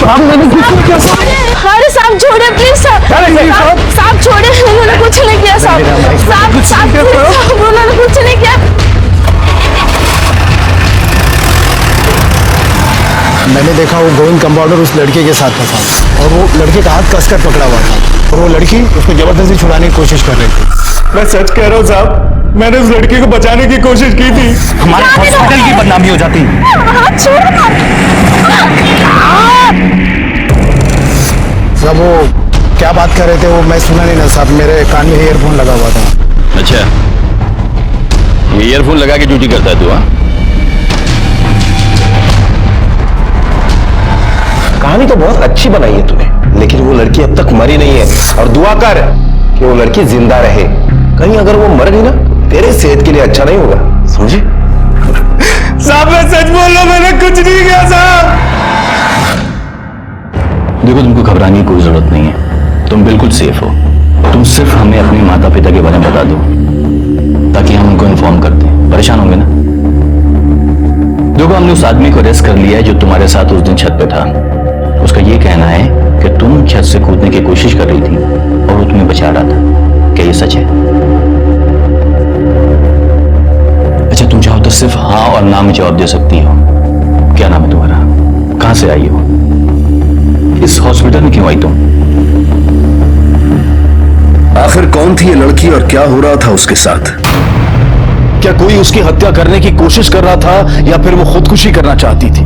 मैंने कुछ नहीं किया साहब। अरे साहब छोड़े प्लीज साहब, साहब छोड़े, उन्होंने कुछ नहीं किया साहब, साहब उन्होंने कुछ नहीं किया। मैंने देखा वो गोविंद कंपाउंडर उस लड़के के साथ था साहब, और वो लड़के का हाथ कसकर पकड़ा हुआ था, और वो लड़की उसको जबरदस्ती छुड़ाने की कोशिश कर रही थी। मैं सच कह रहा हूँ साहब, मैंने उस लड़की को बचाने की कोशिश की थी। हमारे हॉस्पिटल की बदनामी हो जाती। साहब वो क्या बात कर रहे थे वो मैं सुना नहीं ना साहब, मेरे कान में ईयरफोन लगा हुआ था। अच्छा, ये ईयरफोन लगा के ड्यूटी करता है तू? हाँ, कहानी तो बहुत अच्छी बनाई है तूने, लेकिन वो लड़की अब तक मरी नहीं है, और दुआ कर कि वो लड़की जिंदा रहे। कहीं अगर वो मर गई ना, तेरे सेहत के लिए अच्छा नहीं होगा, समझे? साहब मैं सच बोल रहा हूँ, मैंने कुछ नहीं किया साहब। देखो, तुमको घबराने की कोई जरूरत नहीं है, तुम बिल्कुल सेफ हो। तुम सिर्फ हमें अपने माता पिता के बारे में बता दो, ताकि हम उनको इन्फॉर्म कर दें। परेशान होंगे ना? देखो, हमने उस आदमी को अरेस्ट कर लिया है जो तुम्हारे साथ उस दिन छत पे था। उसका ये कहना है कि तुम छत से कूदने की कोशिश कर रही थी और वो तुम्हें बचा रहा था। क्या ये सच है? अच्छा, तुम चाहो तो सिर्फ हाँ और ना में जवाब दे सकती हो। क्या नाम है तुम्हारा? कहां से आई हो? इस हॉस्पिटल में क्यों आई तुम? आखिर कौन थी ये लड़की और क्या हो रहा था उसके साथ? क्या कोई उसकी हत्या करने की कोशिश कर रहा था, या फिर वो खुदकुशी करना चाहती थी?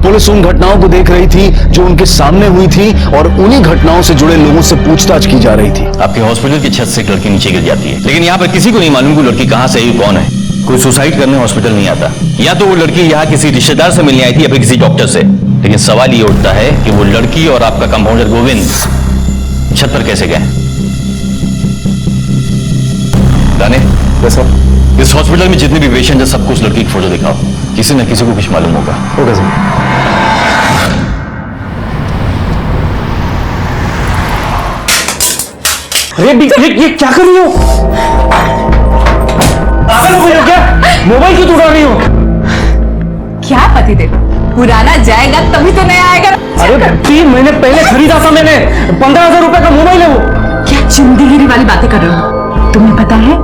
पुलिस उन घटनाओं को देख रही थी जो उनके सामने हुई थी, और उन्हीं घटनाओं से जुड़े लोगों से पूछताछ की जा रही थी। आपके हॉस्पिटल की छत से एक लड़की नीचे गिर जाती है, लेकिन यहाँ पर किसी को नहीं मालूम कि लड़की कहाँ से आई, कौन है। कोई सुसाइड करने हॉस्पिटल नहीं आता। या तो वो लड़की यहाँ किसी रिश्तेदार से मिलने आई थी या फिर किसी डॉक्टर से। लेकिन सवाल ये उठता है कि वो लड़की और आपका कंपाउंडर गोविंद छत पर कैसे गए? दाने, इस हॉस्पिटल में जितने भी पेशेंट है सबको उस लड़की की फोटो दिखाओ, किसी न किसी को कुछ मालूम होगा। Okay sir. अरे ये क्या कर रही हो? क्या मोबाइल क्यों उड़ा रही हो? क्या पतिदेव, पुराना जाएगा तभी तो नया आएगा। अरे 3 महीने पहले खरीदा था मैंने, 15,000 रुपए का मोबाइल है वो। क्या चिंदीगिरी वाली बातें कर रहे हो? तुम्हें पता है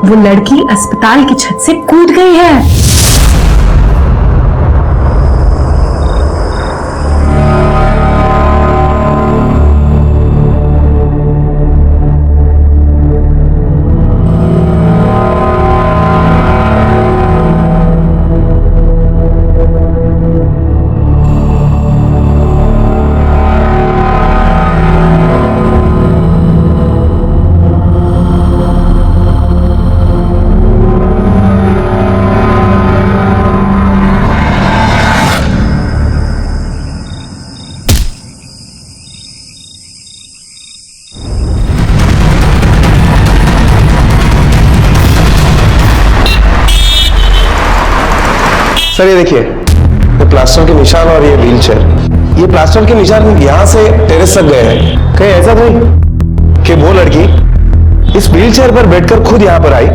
वो लड़की अस्पताल की छत से कूद गई है। सर ये देखिए, ये प्लास्टर के निशान और ये व्हील चेयर। ये प्लास्टर के निशान यहाँ से टेरेस तक गए हैं। कहीं ऐसा नहीं कि वो लड़की इस व्हील चेयर पर बैठकर खुद यहाँ पर आई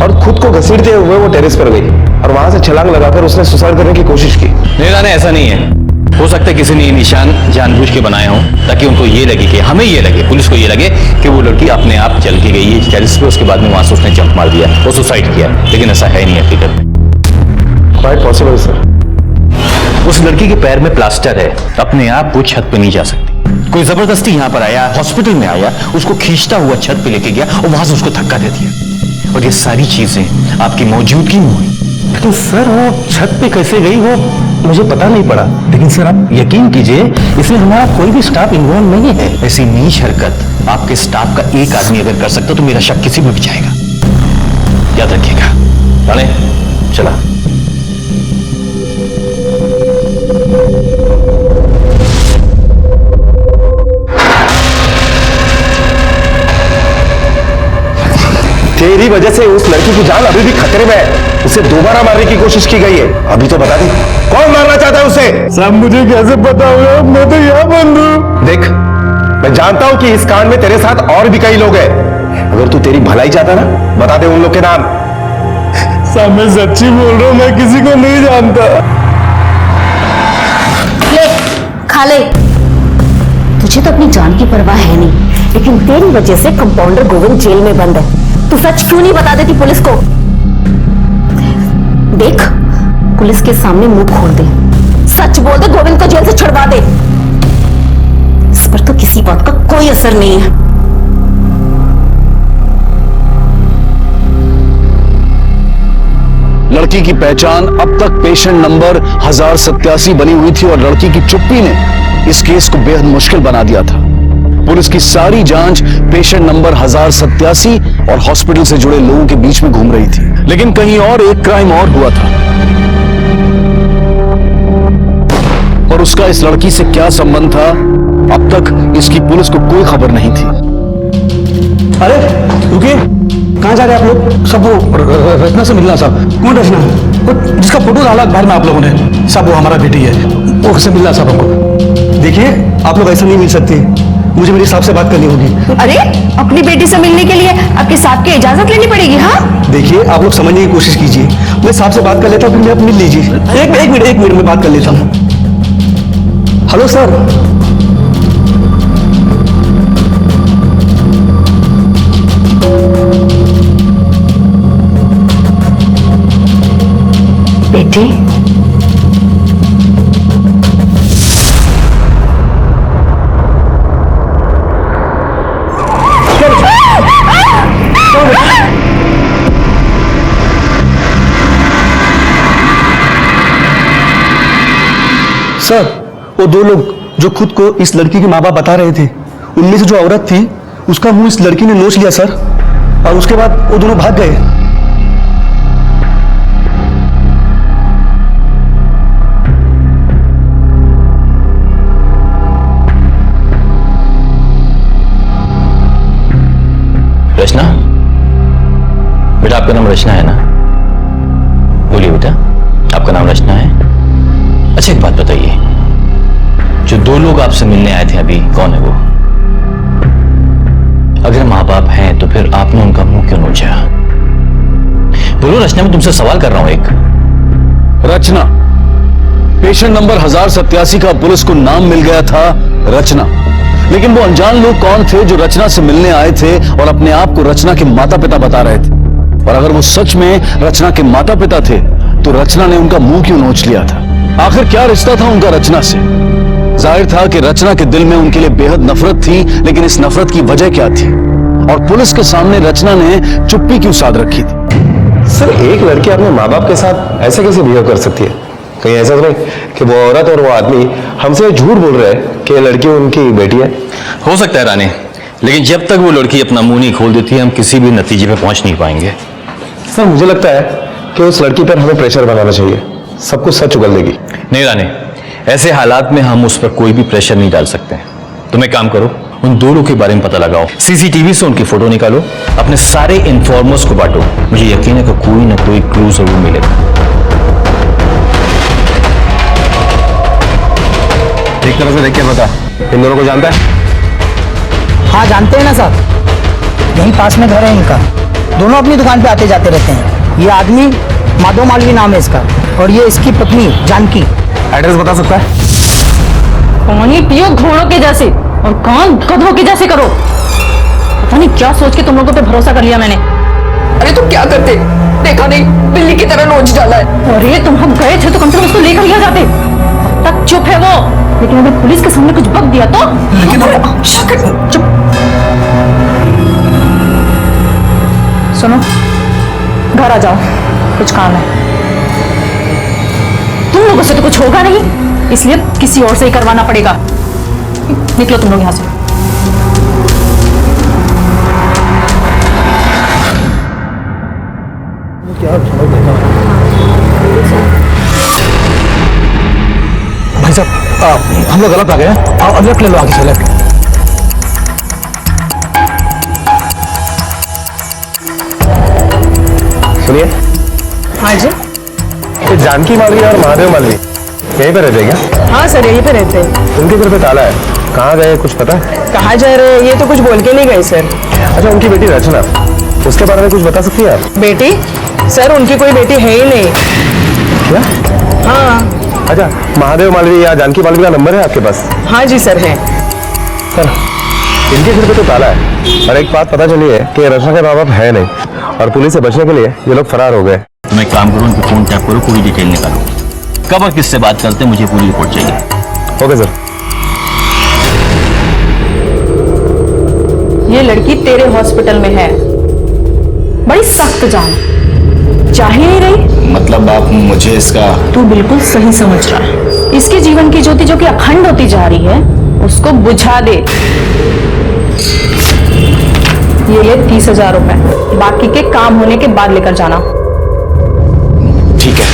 और खुद को घसीटते हुए वो टेरेस पर गई और वहां से छलांग लगाकर उसने सुसाइड करने की कोशिश की? नहीं राने, ऐसा नहीं है। हो सकता है किसी ने ये निशान जानबूझ के बनाए हों ताकि उनको ये लगे कि हमें ये लगे, पुलिस को ये लगे कि वो लड़की अपने आप चल के गई है टेरेस पे, उसके बाद में वहां से उसने जंप मार दिया, वो सुसाइड किया। लेकिन ऐसा है नहीं हकीकत में। Quite possible sir. उस लड़की के पैर में प्लास्टर है, अपने आप वो छत पे नहीं जा सकती। कोई जबरदस्ती यहाँ पर आया, हॉस्पिटल में आया, उसको खींचता हुआ छत पे लेके गया और वहां से उसको धक्का दे दिया। और ये सारी चीजें आपकी मौजूदगी में हुई। लेकिन सर वो छत पे कैसे गई वो मुझे पता नहीं पड़ा। लेकिन सर आप यकीन कीजिए, इसमें हमारा कोई भी स्टाफ इन्वॉल्व नहीं है। ऐसी नीच हरकत आपके स्टाफ का एक आदमी अगर कर सकता तो मेरा शक किसी में भी जाएगा। याद रखिएगा। राणे चला। तेरी वजह से उस लड़की की जान अभी भी खतरे में है। उसे दोबारा मारने की कोशिश की गई है। अभी तो बता दी कौन मारना चाहता है उसे? साहब मुझे कैसे पता होगा, मैं तो यहाँ बंद हूँ। देख, मैं जानता हूं कि इस कांड में तेरे साथ और भी कई लोग हैं। अगर तू तेरी भलाई चाहता ना, बता दे उन लोग के नाम। साहब मैं सच्ची बोल रहा हूँ, मैं किसी को नहीं जानता। खा ले। तुझे तो अपनी जान की परवाह है नहीं, लेकिन तेरी वजह से कंपाउंडर गोविंद जेल में बंद है। तू सच क्यों नहीं बता देती पुलिस को? देख, पुलिस के सामने मुंह खोल दे, सच बोल दे, गोविंद को जेल से छुड़वा दे। इस पर तो किसी बात का कोई असर नहीं है। लड़की की पहचान अब तक पेशेंट नंबर 1087 बनी हुई थी और लड़की की चुप्पी ने इस केस को बेहद मुश्किल बना दिया था। पुलिस की सारी जांच पेशेंट नंबर 1087 और हॉस्पिटल से जुड़े लोगों के बीच में घूम रही थी, लेकिन कहीं और एक क्राइम और हुआ था। और उसका इस लड़की से क्या संबंध था, अब तक इसकी पुलिस को कोई खबर नहीं थी। अरे रुकिए, कहाँ जा रहे हैं आप लोग? सब वो रचना से मिलना साहब। कौन रचना? वो जिसका फोटो डाला बाहर में आप लोगों ने। साहब वो हमारा बेटी है, वो से मिलना साहब हमको। देखिए आप लोग ऐसा नहीं मिल सकते, मुझे मेरी साहब से बात करनी होगी। अरे अपनी बेटी से मिलने के लिए आपके साहब की इजाजत लेनी पड़ेगी? हाँ देखिए आप लोग समझने की कोशिश कीजिए, मैं साहब से बात कर लेता हूँ, फिर आप मिल लीजिए। एक मिनट में बात कर लेता हूँ। Hello sir. बेटी, सर वो दो लोग जो खुद को इस लड़की के माँ बाप बता रहे थे, उनमें से जो औरत थी उसका मुंह इस लड़की ने नोच लिया सर, और उसके बाद वो दोनों भाग गए। रचना, बेटा आपका नाम रचना है ना? बोलिए बेटा, आपका नाम रचना है? अच्छा एक बात बताइए, जो दो लोग आपसे मिलने आए थे अभी, कौन है वो? अगर माँ बाप हैं तो फिर आपने उनका मुंह क्यों नोचा? बोलो रचना, मैं तुमसे सवाल कर रहा हूं एक। रचना, पेशेंट नंबर 1087 का पुलिस को नाम मिल गया था रचना, लेकिन वो अनजान लोग कौन थे जो रचना से मिलने आए थे और अपने आप को रचना के माता पिता बता रहे थे? और अगर वो सच में रचना के माता पिता थे तो रचना ने उनका मुंह क्यों नोच लिया था? आखिर क्या रिश्ता था उनका रचना से? जाहिर था कि रचना के दिल में उनके लिए बेहद नफरत थी, लेकिन इस नफरत की वजह क्या थी? और पुलिस के सामने रचना ने चुप्पी क्यों साध रखी थी? सर एक लड़की अपने माँ बाप के साथ ऐसे कैसे बिहेव कर सकती है? कहीं ऐसा तो नहीं कि वो औरत और वो आदमी हमसे झूठ बोल रहे हैं कि लड़की उनकी बेटी है? हो सकता है रानी, लेकिन जब तक वो लड़की अपना मुंह नहीं खोल देती हम किसी भी नतीजे पे पहुंच नहीं पाएंगे। सर मुझे लगता है कि उस लड़की पर हमें प्रेशर बनाना चाहिए, सब कुछ सच उगल देगी। नहीं रानी, ऐसे हालात में हम उस पर कोई भी प्रेशर नहीं डाल सकते। तुम एक काम करो, उन दो लोगों के बारे में पता लगाओ, सीसीटीवी से उनकी फोटो निकालो, अपने सारे इन्फॉर्मर्स को बांटो। मुझे यकीन है कि कोई ना कोई क्लू जरूर मिलेगा। एक तरह से देख के बता, इन दोनों को जानता है? हाँ जानते हैं ना साहब, यहीं पास में घर है इनका, दोनों अपनी दुकान पे आते जाते रहते हैं। ये आदमी माधव मालवी नाम है इसका, और ये इसकी पत्नी जानकी। एड्रेस बता सकता है? पानी पियो घोड़ों के जैसे और काम गधों के जैसे करो। पता नहीं क्या सोच के तुम लोगों पे भरोसा कर लिया मैंने। अरे तो क्या करते, देखा नहीं बिल्ली की तरह नोच डाला है। अरे तुम हम गए थे तो कम से कम उसको लेकर ही आ जाते। अब तक चुप है वो, लेकिन अगर पुलिस के सामने कुछ बक दिया तो? चुप। सुनो, घर आ जाओ, कुछ काम है। तुम लोगों से तो कुछ होगा नहीं, इसलिए किसी और से ही करवाना पड़ेगा। निकलो तुम लोग यहां से। भाई साहब हम लोग गलत आ गए हैं, आप लेफ्ट ले लो, आगे से लेफ्ट। सुनिए। हाँ जी। ये जानकी मालवी और महादेव मालवी यहीं पे रहते हैं क्या? हाँ सर यहीं पे रहते हैं। उनके घर पे ताला है, कहाँ गए कुछ पता है? कहाँ जा रहे हैं ये तो कुछ बोल के नहीं गए सर। अच्छा उनकी बेटी रचना, उसके बारे में कुछ बता सकती है आप? बेटी? सर उनकी कोई बेटी है ही नहीं। क्या? हाँ अच्छा, महादेव मालवी या जानकी मालवी का नंबर है आपके पास? हाँ जी सर है। सर, इनके घर पे तो ताला है और एक बात पता चली है कि रचना के माँ बाप है नहीं और पुलिस से बचने के लिए ये लोग फरार हो गए। तुम एक काम करो, उनकी फोन टैप करो, पूरी डिटेल निकालो, कब और किससे बात करते हैं, मुझे पूरी रिपोर्ट चाहिए। Okay sir. ये लड़की तेरे हॉस्पिटल में है, बड़ी सख्त जान, चाह ही नहीं रही। मतलब आप मुझे इसका... तू बिल्कुल सही समझ रहा है। इसके जीवन की ज्योति जो कि अखंड होती जा रही है, उसको बुझा दे। ये ले 30,000 रुपए, बाकी के काम होने के बाद लेकर जाना। ठीक है।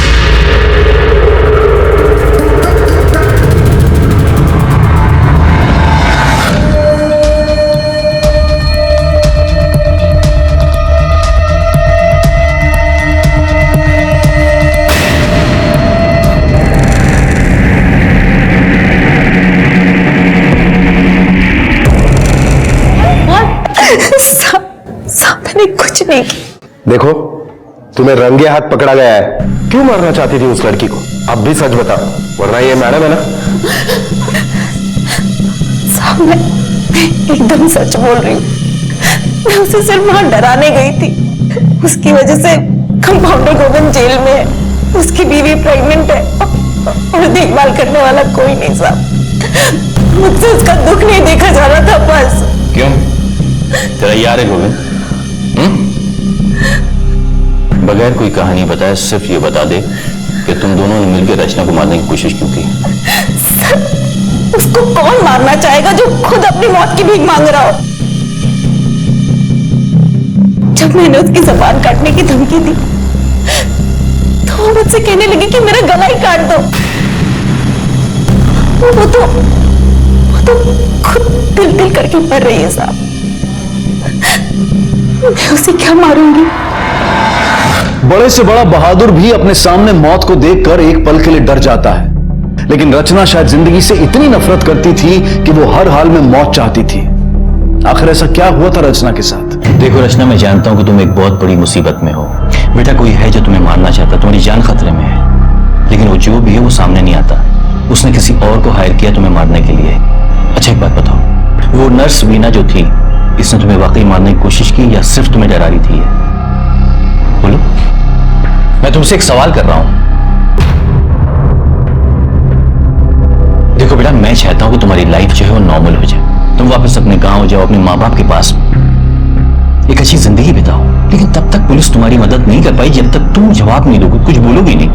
मैंने कुछ नहीं किया। देखो, तुम्हें रंगे हाथ पकड़ा गया है। क्यों मारना चाहती थी उस लड़की को? अब भी सच बताओ, वरना ये मैडम है ना। साहब, मैं एकदम सच बोल रही हूँ। मैं उसे सिर्फ वहां डराने गई थी। उसकी वजह से कंपाउंडर गोविंद जेल में है, उसकी बीवी प्रेग्नेंट है और देखभाल करने वाला कोई नहीं साहब। मुझसे उसका दुख नहीं देखा जा रहा था बस। क्यों? तेरा यार है गोविंद? बगैर कोई कहानी बताए सिर्फ ये बता दे कि तुम दोनों ने मिलकर रचना को मारने की कोशिश क्यों की? सर, उसको कौन मारना चाहेगा जो खुद अपनी मौत की भीख मांग रहा हो? जब मैंने उसकी जुबान काटने की धमकी दी तो वो मुझसे कहने लगी कि मेरा गला ही काट दो। वो तो खुद दिल करके मर रही है साहब। मैं उसे क्या मारूंगी? बड़े से बड़ा बहादुर भी अपने सामने मौत को देखकर एक पल के लिए डर जाता है, लेकिन रचना शायद जिंदगी से इतनी नफरत करती थी कि वो हर हाल में मौत चाहती थी। आखिर ऐसा क्या हुआ था रचना के साथ? देखो रचना, मैं जानता हूं कि तुम एक बहुत बड़ी मुसीबत में हो। बेटा, कोई है जो तुम्हें मारना चाहता, तुम्हारी जान खतरे में है, लेकिन वो जो भी है वो सामने नहीं आता। उसने किसी और को हायर किया तुम्हें मारने के लिए। अच्छा, एक बात बताओ, वो नर्स वीना जो थी, इसने तुम्हें वाकई मारने की कोशिश की या सिर्फ तुम्हें डरा रही थी? बोलो, मैं तुमसे एक सवाल कर रहा हूं। देखो बेटा, मैं चाहता हूं कि तुम्हारी लाइफ जो है वो नॉर्मल हो जाए, तुम वापस अपने गांव जाओ, अपने माँ बाप के पास एक अच्छी जिंदगी बिताओ। लेकिन तब तक पुलिस तुम्हारी मदद नहीं कर पाई जब तक तुम जवाब नहीं दोगे, कुछ बोलोगे नहीं।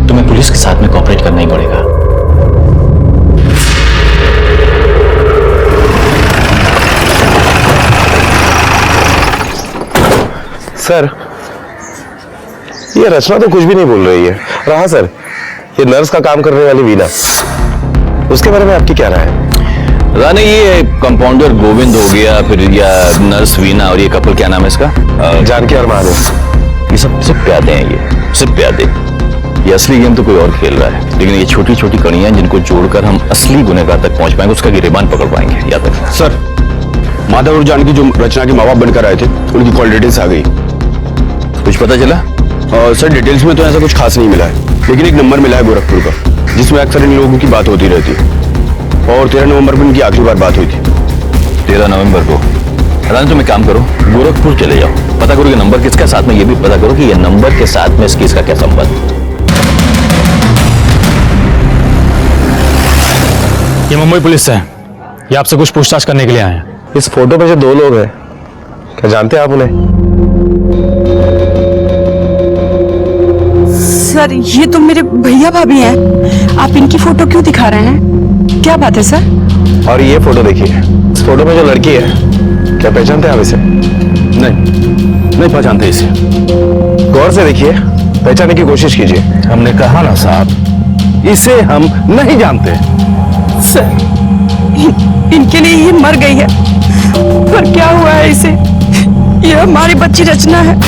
तुम्हें पुलिस के साथ में कोऑपरेट करना ही पड़ेगा। सर, ये रचना तो कुछ भी नहीं बोल रही है। रहा सर, ये नर्स का काम करने वाली वीना, उसके बारे में आपकी क्या राय है? रानी, ये कंपाउंडर गोविंद हो गया, फिर या नर्स वीना और ये कपल क्या नाम है इसका? जानकी और महादेव। ये सब सिर्फ प्यादे हैं, ये सिर्फ प्यादे। ये असली गेम तो कोई और खेल रहा है, लेकिन ये छोटी छोटी कड़ियां जिनको जोड़कर हम असली गुनहगार तक पहुंच पाएंगे, उसका गिरेबान पकड़ पाएंगे। याद रखना। सर, माधव और जानकी जो रचना के माँ बाप बनकर आए थे, उनकी कॉल डिटेल्स आ गई। कुछ पता चला? सर, डिटेल्स में तो ऐसा कुछ खास नहीं मिला है, लेकिन एक नंबर मिला है गोरखपुर का, जिसमें अक्सर इन लोगों की बात होती रहती है। और 13 नवंबर को इनकी आखिरी बार बात हुई थी। 13 नवंबर को? रानी, तुम एक काम करो, गोरखपुर चले जाओ, पता करो कि नंबर किसका, साथ में ये भी पता करो कि ये नंबर के साथ में इस केस का क्या संबंध। ये मुंबई पुलिस से है, ये आपसे कुछ पूछताछ करने के लिए आए हैं। इस फोटो पे जो दो लोग हैं, क्या जानते हैं आप उन्हें? सर, ये तो मेरे भैया भाभी हैं। आप इनकी फोटो क्यों दिखा रहे हैं? क्या बात है सर? और ये फोटो देखिए, इस फोटो में जो लड़की है, क्या पहचानते हैं आप इसे? नहीं पहचानते इसे। गौर से देखिए, पहचानने की कोशिश कीजिए। हमने कहा ना साहब, इसे हम नहीं जानते। सर, इनके लिए ये मर गई है, पर क्या हुआ है इसे? ये हमारी बच्ची रचना है,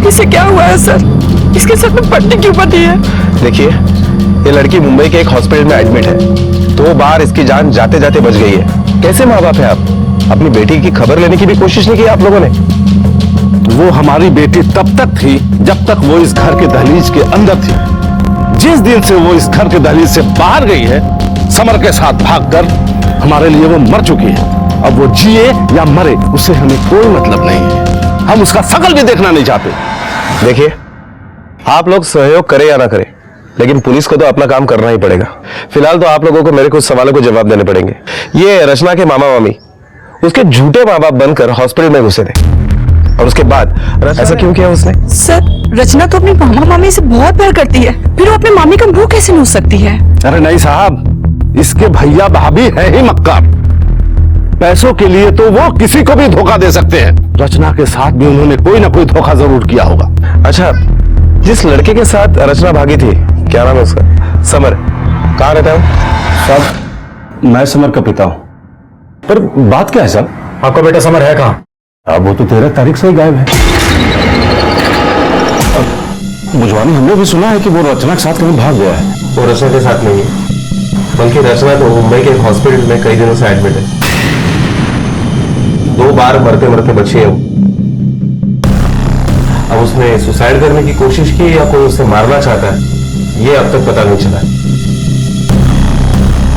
इसे क्या हुआ है सर? इसके सर में पट्टी क्यों बंधी है? देखिए, ये लड़की मुंबई के एक हॉस्पिटल में एडमिट है। 2 बार इसकी जान जाते जाते बच गई है। कैसे माँ बाप है आप? अपनी बेटी की खबर लेने की भी कोशिश नहीं की आप लोगों ने? वो हमारी बेटी तब तक थी जब तक वो इस घर के दहलीज के अंदर थी। जिस दिन से वो इस घर के दहलीज से बाहर गई है, समर के साथ भागकर, हमारे लिए वो मर चुकी है। अब वो जिए या मरे उससे हमें कोई मतलब नहीं है। हम उसका शकल भी देखना नहीं चाहते। देखिए, आप लोग सहयोग करें या ना करें, लेकिन पुलिस को तो अपना काम करना ही पड़ेगा। फिलहाल तो आप लोगों को मेरे कुछ सवालों को जवाब देने पड़ेंगे। ये रचना के मामा मामी उसके झूठे माँ बाप बनकर हॉस्पिटल में घुसे थे, और उसके बाद ऐसा क्यों किया उसने? सर, रचना तो अपनी मामा मामी से बहुत प्यार करती है, फिर वो अपने मामी का मुंह कैसे नोच सकती है? अरे नहीं साहब, इसके भैया भाभी है ही मक्कार। पैसों के लिए तो वो किसी को भी धोखा दे सकते हैं। रचना के साथ भी उन्होंने कोई ना कोई धोखा जरूर किया होगा। अच्छा, जिस लड़के के साथ रचना भागी थी, क्या नाम है उसका? समर, कहाँ रहता है? साहब, मैं समर का पिता हूं। पर बात क्या है साहब? आपका बेटा समर है कहाँ? अब वो तो 13 तारीख से ही गायब है। बुझवानी, हमने भी सुना है कि वो रचना के साथ कहीं भाग गया है। वो रचना के साथ नहीं है, बल्कि रचना तो मुंबई के एक हॉस्पिटल में कई दिनों से एडमिट है। 2 बार मरते मरते बची है वो। अब उसने सुसाइड करने की कोशिश की या कोई उसे मारना चाहता है, ये अब तक पता नहीं चला।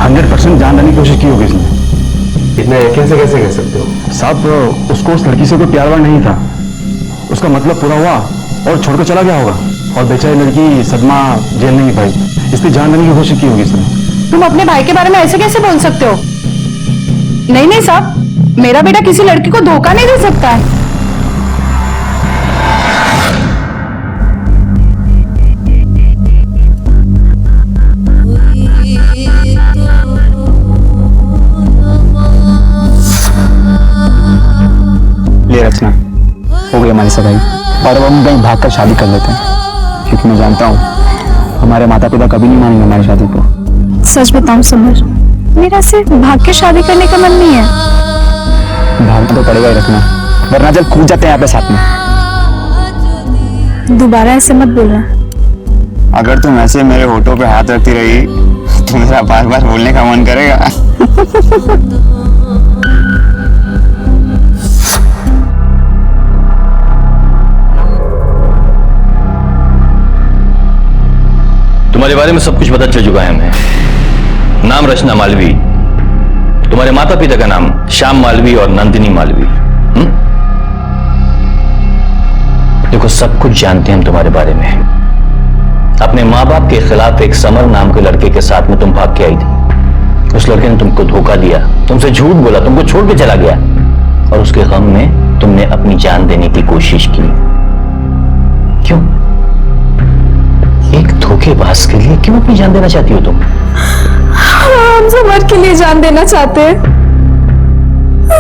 100% जान लेने की कोशिश की होगी इसने। इतने यकीन से कैसे कह सकते हो? साहब, उसको उस लड़की से कोई प्यार वार नहीं था। उसका मतलब पूरा हुआ और छोड़कर चला गया होगा, और बेचारी लड़की सदमा झेल नहीं पाई, इसलिए जान लेने की कोशिश की होगी इसने। तुम अपने भाई के बारे में ऐसे कैसे बोल सकते हो? नहीं नहीं साहब, मेरा बेटा किसी लड़की को धोखा नहीं दे सकता है। ये रचना हो गई हमारी सगाई, और अब हम कहीं भाग कर शादी कर लेते हैं, क्योंकि मैं जानता हूँ हमारे माता पिता कभी नहीं मानेंगे हमारी शादी को। सच बताऊं समर, मेरा सिर्फ भाग के शादी करने का मन नहीं है। भागना तो पड़ेगा ही रचना, वरना जब कूद जाते हैं यहाँ पे साथ में। दोबारा ऐसे मत बोलना। अगर तुम ऐसे मेरे होठों पे हाथ रखती रही तो मेरा बार बार बोलने का मन करेगा। तुम्हारे बारे में सब कुछ पता चल चुका है हमें। नाम रचना मालवी, तुम्हारे माता पिता का नाम श्याम मालवी और नंदिनी मालवी। देखो, सब कुछ जानते हैं हम तुम्हारे बारे में। अपने माँ बाप के खिलाफ एक समर नाम के लड़के के साथ में तुम भाग के आई थी। उस लड़के ने तुमको धोखा दिया, तुमसे झूठ बोला, तुमको छोड़ के चला गया, और उसके गम में तुमने अपनी जान देने की कोशिश की। क्यों? एक धोखेबाज के लिए क्यों अपनी जान देना चाहती हो तुम? हम समर के लिए जान देना चाहते हैं।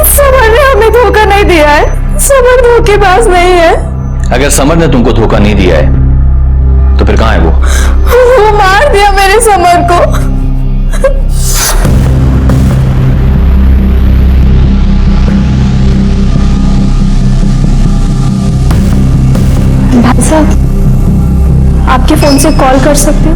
समर ने हमें धोखा नहीं दिया है, समर धोखेबाज नहीं है। अगर समर ने तुमको धोखा नहीं दिया है तो फिर कहां है वो मार दिया मेरे समर को। भाई साहब, आपके फोन से कॉल कर सकते हो?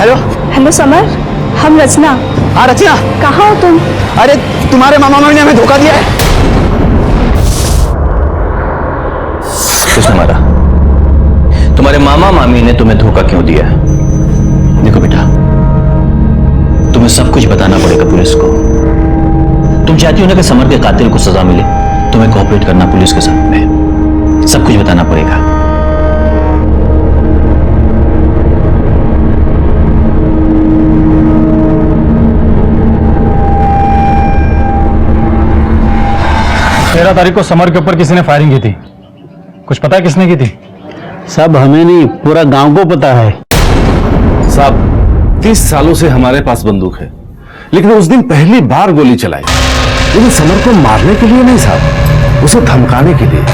हेलो हेलो समर, हम रचना। हाँ रचना, कहाँ हो तुम? अरे तुम्हारे मामा मामी ने हमें धोखा दिया है। किसने मारा? तुम्हारे मामा मामी ने तुम्हें धोखा क्यों दिया? देखो बेटा, तुम्हें सब कुछ बताना पड़ेगा पुलिस को। तुम चाहती हो ना कि समर के कातिल को सजा मिले, तुम्हें कोऑपरेट करना पुलिस के साथ में, सब कुछ बताना पड़ेगा। तेरह तारीख को समर के ऊपर किसी ने फायरिंग की थी, कुछ पता है किसने की थी? सब हमें नहीं, पूरा गांव को पता है। साहब, 30 सालों से हमारे पास बंदूक है, लेकिन उस दिन पहली बार गोली चलाई, लेकिन समर को मारने के लिए नहीं साहब, उसे धमकाने के लिए।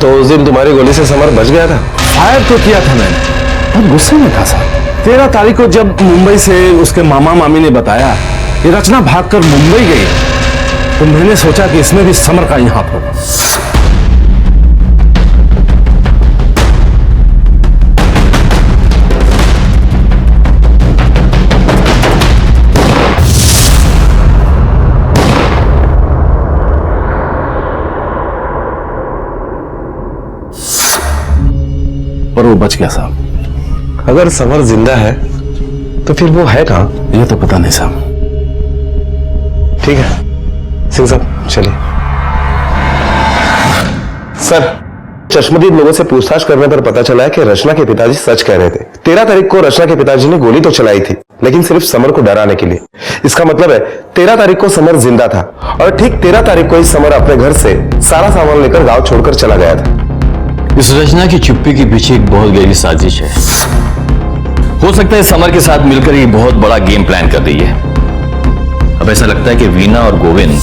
तो उस दिन तुम्हारी गोली से समर बच गया था? फायर तो किया था मैंने, पर गुस्से में था साहब। 13 तारीख को जब मुंबई से उसके मामा मामी ने बताया कि रचना भागकर मुंबई गई, तो मैंने सोचा कि इसमें भी समर का ही हाथ होगा। पर वो बच गया साहब। अगर समर जिंदा है तो फिर वो है कहाँ? ये तो पता नहीं साहब। ठीक है सिंह साहब चलिए। सर, चश्मदीद लोगों से पूछताछ करने पर पता चला है कि रचना के पिताजी सच कह रहे थे। 13 तारीख को रचना के पिताजी ने गोली तो चलाई थी, लेकिन सिर्फ समर को डराने के लिए। इसका मतलब है 13 तारीख को समर जिंदा था और ठीक 13 तारीख को ही समर अपने घर से सारा सामान लेकर गांव छोड़कर चला गया था। इस रचना की चुप्पी के पीछे एक बहुत गहरी साजिश है। हो सकता है समर के साथ मिलकर ये बहुत बड़ा गेम प्लान कर रही है। अब ऐसा लगता है कि वीना और गोविंद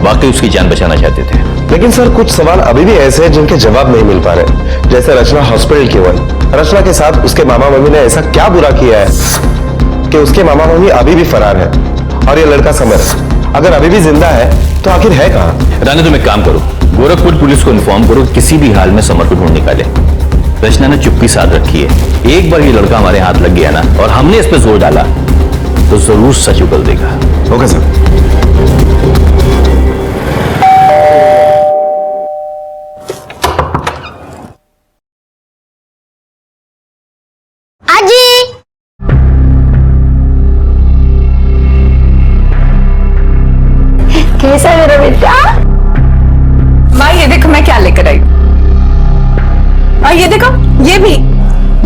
वाकई उसकी जान बचाना चाहते थे। लेकिन सर, कुछ सवाल अभी भी ऐसे हैं जिनके जवाब नहीं मिल पा रहे। जैसे रचना हॉस्पिटल क्यों आई? रचना के साथ उसके मामा मम्मी ने ऐसा क्या बुरा किया है कि उसके मामा मम्मी अभी भी फरार है? और ये लड़का समर अगर अभी भी जिंदा है तो आखिर है कहाँ? रानी, तुम एक काम करो, गोरखपुर पुलिस को इन्फॉर्म करो, किसी भी हाल में समर को ढूंढ निकाले। रचना ने चुप्पी साध रखी है। एक बार ये लड़का हमारे हाथ लग गया ना और हमने इस पर जोर डाला तो जरूर सच उगल देगा। Okay sir. कैसा है मेरा बेटा? माँ ये देखो मैं क्या लेकर आई। और ये देखो ये भी।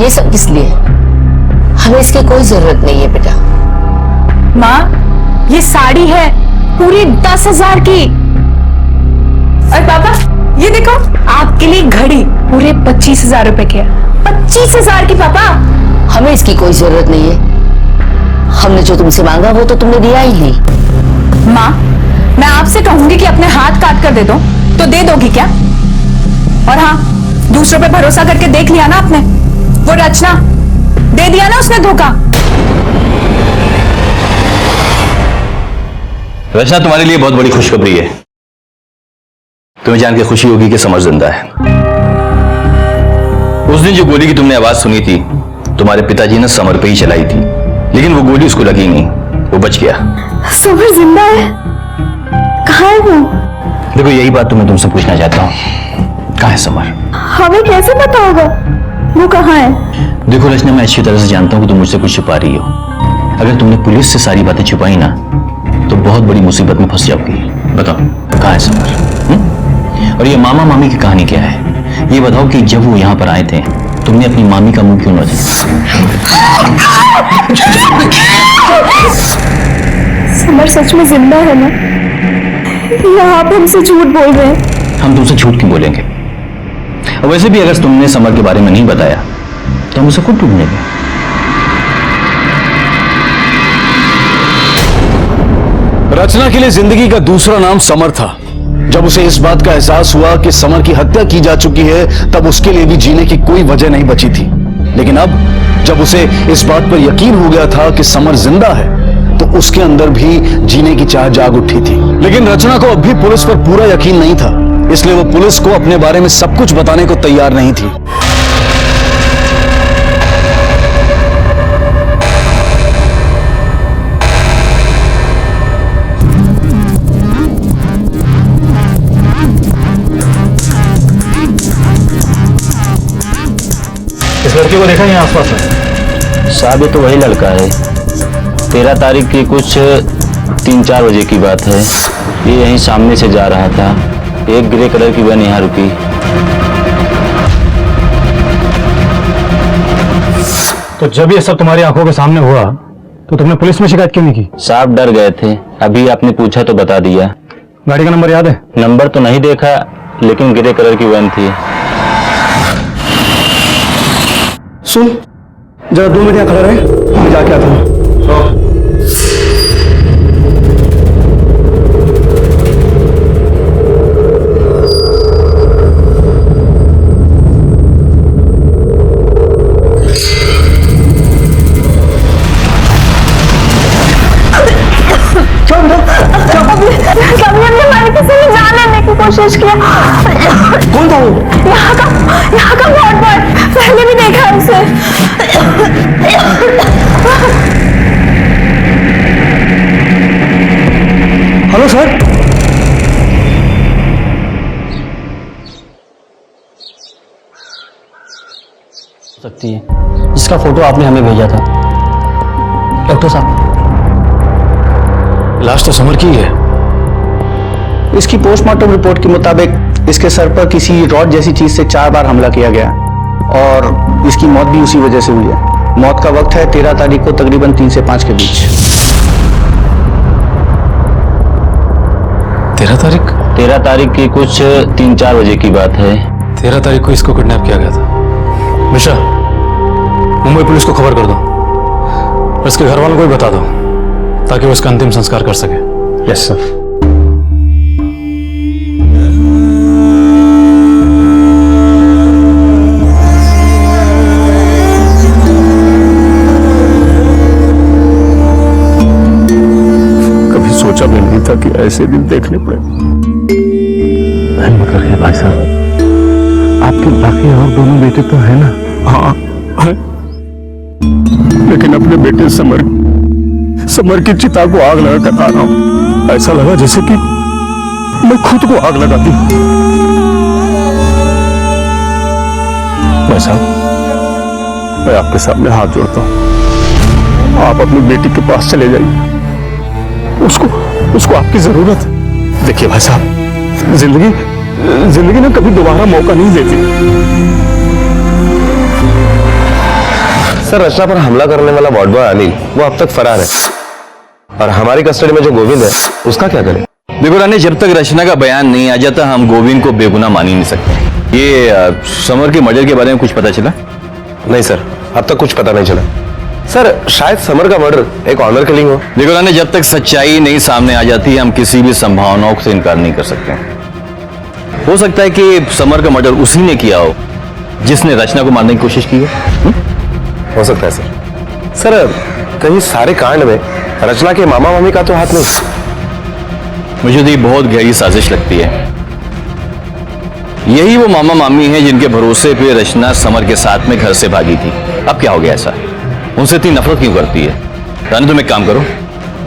ये सब किस लिए? हमें इसकी कोई जरूरत नहीं है बेटा। माँ ये साड़ी है पूरी 10,000 की। और पापा ये देखो आपके लिए घड़ी पूरे 25,000 रुपए की है। 25,000 की पापा। हमें इसकी कोई जरूरत नहीं है। हमने जो तुमसे मांगा वो तो तुमने दिया ही नहीं। माँ मैं आपसे कहूंगी कि अपने हाथ काट कर दे दो तो दे दोगी क्या? और हाँ, दूसरों पे भरोसा करके देख लिया ना आपने। वो रचना दे दिया ना उसने धोखा। रचना, तुम्हारे लिए बहुत बड़ी खुशखबरी है। तुम्हें जान के खुशी होगी कि समर जिंदा है। उस दिन जो गोली की तुमने आवाज सुनी थी, तुम्हारे पिताजी ने समर पे ही चलाई थी, लेकिन वो गोली उसको लगी नहीं, वो बच गया। समर जिंदा है? कहाँ है वो? देखो, यही बात तो मैं तुमसे पूछना चाहता हूँ, कहाँ है समर? हमें कैसे पता होगा वो कहाँ है? देखो रचना, मैं अच्छी तरह से जानता हूँ कि तुम मुझसे कुछ छुपा रही हो। अगर तुमने पुलिस से सारी बातें छुपाई ना तो बहुत बड़ी मुसीबत में फंस जाओगी। बताओ कहाँ है समर? और ये मामा मामी की कहानी क्या है? ये बताओ कि जब वो यहाँ पर आए थे तुमने अपनी मामी का मुंह क्यों न समर सच में जिंदा है ना? या आप हमसे झूठ बोल रहे हैं? हम तुमसे झूठ क्यों बोलेंगे? और वैसे भी अगर तुमने समर के बारे में नहीं बताया तो हम उसे खुद ढूंढेंगे। रचना के लिए जिंदगी का दूसरा नाम समर था। जब उसे इस बात का एहसास हुआ कि समर की हत्या की जा चुकी है तब उसके लिए भी जीने की कोई वजह नहीं बची थी। लेकिन अब जब उसे इस बात पर यकीन हो गया था कि समर जिंदा है तो उसके अंदर भी जीने की चाह जाग उठी थी। लेकिन रचना को अब भी पुलिस पर पूरा यकीन नहीं था, इसलिए वो पुलिस को अपने बारे में सब कुछ बताने को तैयार नहीं थी। इस लड़के को देखा यहाँ आसपास में? साहब, ये तो वही लड़का है। 13 तारीख की कुछ 3-4 बजे की बात है। ये यहीं सामने से जा रहा था। एक ग्रे कलर की वैन यहाँ रुकी। तो जब ये सब तुम्हारी आंखों के सामने हुआ तो तुमने पुलिस में शिकायत क्यों नहीं की? साहब डर गए थे। अभी आपने पूछा तो बता दिया। गाड़ी का नंबर याद है? नंबर तो नहीं देखा, लेकिन ग्रे कलर की वैन थी। सुन, जरा 2 मिनट यहाँ खड़ा रहे, मैं जाके आता हूँ। कभी हमने हमारे किसी ने जान लेने की कोशिश किया। कौन था वो? यहाँ का बहुत पहले भी देखा है उसे। Hello sir. सकती है जिसका फोटो आपने हमें भेजा था। डॉक्टर साहब, लाश तो समर की ही है। इसकी पोस्टमार्टम रिपोर्ट के मुताबिक इसके सर पर किसी रॉड जैसी चीज से 4 बार हमला किया गया और इसकी मौत भी उसी वजह से हुई है। मौत का वक्त है 13 तारीख को तकरीबन 3 से 5 के बीच। 13 तारीख की कुछ 3-4 बजे की बात है। 13 तारीख को इसको किडनैप किया गया था। मिश्रा, मुंबई पुलिस को खबर कर दो और इसके घर वालों को भी बता दो ताकि वो इसका अंतिम संस्कार कर सके। Yes sir. कभी सोचा भी नहीं था कि ऐसे दिन देखने पड़े। करिए भाई साहब, आपके बाकी और दोनों बेटे तो है ना? हाँ है। लेकिन अपने बेटे समर की चिता को आग लगा कर आ रहा हूं। ऐसा लगा जैसे कि मैं खुद को आग लगाती हूं। भाई साहब, मैं आपके सामने हाथ जोड़ता हूं, आप अपनी बेटी के पास चले जाइए। उसको आपकी जरूरत है। देखिए भाई साहब, जिंदगी ना कभी दोबारा मौका नहीं देती। सर, रचना पर हमला करने वाला वार्ड बॉय अनिल वो अब तक फरार है और हमारी कस्टडी में जो गोविंद है उसका क्या करें? देखो रानी, जब तक रचना का बयान नहीं आ जाता हम गोविंद को बेगुनाह मान ही नहीं सकते। ये समर के मर्डर के बारे में कुछ पता चला? नहीं सर, अब तक कुछ पता नहीं चला। सर, शायद समर का मर्डर एक ऑनर किलिंग हो। देखो रानी, जब तक सच्चाई नहीं सामने आ जाती हम किसी भी संभावनाओं से इनकार नहीं कर सकते। हो सकता है कि समर का मर्डर उसी ने किया हो जिसने रचना को मारने की कोशिश की है। हो सकता है सर। सर, कहीं सारे कांड में रचना के मामा मामी का तो हाथ नहीं? मुझे तो ये बहुत गहरी साजिश लगती है। यही वो मामा मामी हैं जिनके भरोसे पे रचना समर के साथ में घर से भागी थी। अब क्या हो गया ऐसा? उनसे इतनी नफरत क्यों करती है? रानी, तुम एक काम करो,